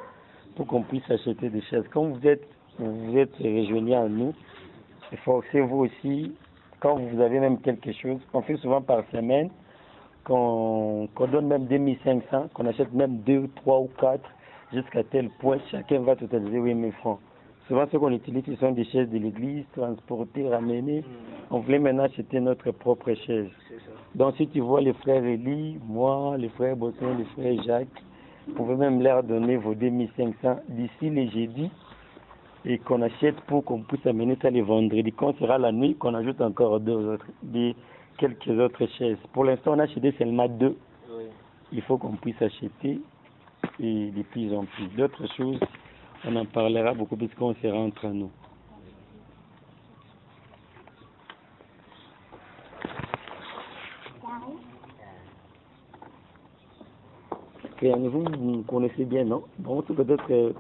pour qu'on puisse acheter des chaises. Quand vous êtes rejoignés à nous, efforcez-vous aussi, quand vous avez même quelque chose, qu'on fait souvent par semaine, qu'on donne même 2500, qu'on achète même 2, 3 ou 4, jusqu'à tel point, chacun va totaliser 8 000 francs. Souvent, ce qu'on utilise, ce sont des chaises de l'église, transportées, ramenées. On voulait maintenant acheter notre propre chaise. Donc, si tu vois les frères Élie, moi, les frères Bosson, les frères Jacques, vous pouvez même leur donner vos 2500 d'ici les jeudis et qu'on achète pour qu'on puisse amener ça les vendredis. Quand sera la nuit, qu'on ajoute encore quelques autres chaises. Pour l'instant, on a acheté seulement 2. Oui. Il faut qu'on puisse acheter et de plus en plus. D'autres choses, on en parlera beaucoup plus qu'on sera entre nous. Vous me connaissez bien, non? Bon, peut-être, il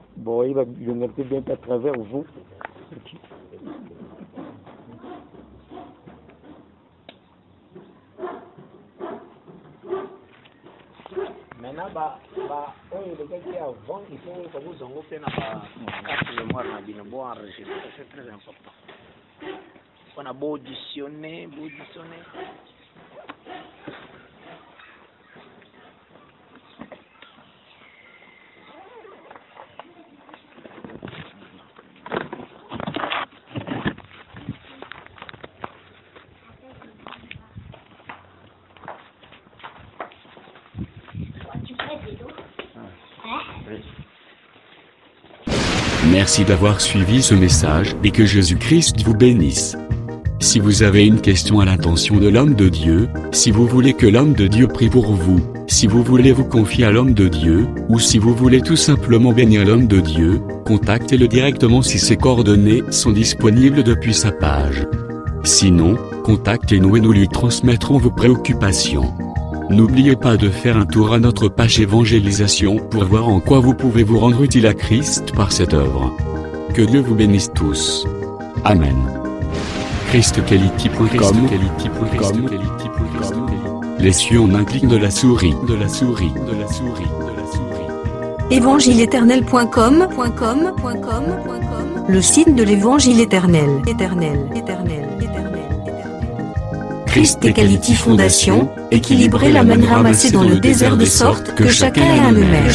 va le mettre bien à travers vous. Okay. Maintenant, le gars qui avant, il faut que vous en fassiez la mémoire, c'est très important. On a beau auditionner. Merci d'avoir suivi ce message et que Jésus-Christ vous bénisse. Si vous avez une question à l'intention de l'homme de Dieu, si vous voulez que l'homme de Dieu prie pour vous, si vous voulez vous confier à l'homme de Dieu, ou si vous voulez tout simplement bénir l'homme de Dieu, contactez-le directement si ses coordonnées sont disponibles depuis sa page. Sinon, contactez-nous et nous lui transmettrons vos préoccupations. N'oubliez pas de faire un tour à notre page évangélisation pour voir en quoi vous pouvez vous rendre utile à Christ par cette œuvre. Que Dieu vous bénisse tous. Amen. ChristQuality.com. Les cieux en un clic de la souris. Évangile-éternel.com. Le site de l'Évangile éternel. Christ Equality Fondation, équilibrer la manne ramassée dans le désert de sorte que chacun ait un eumère.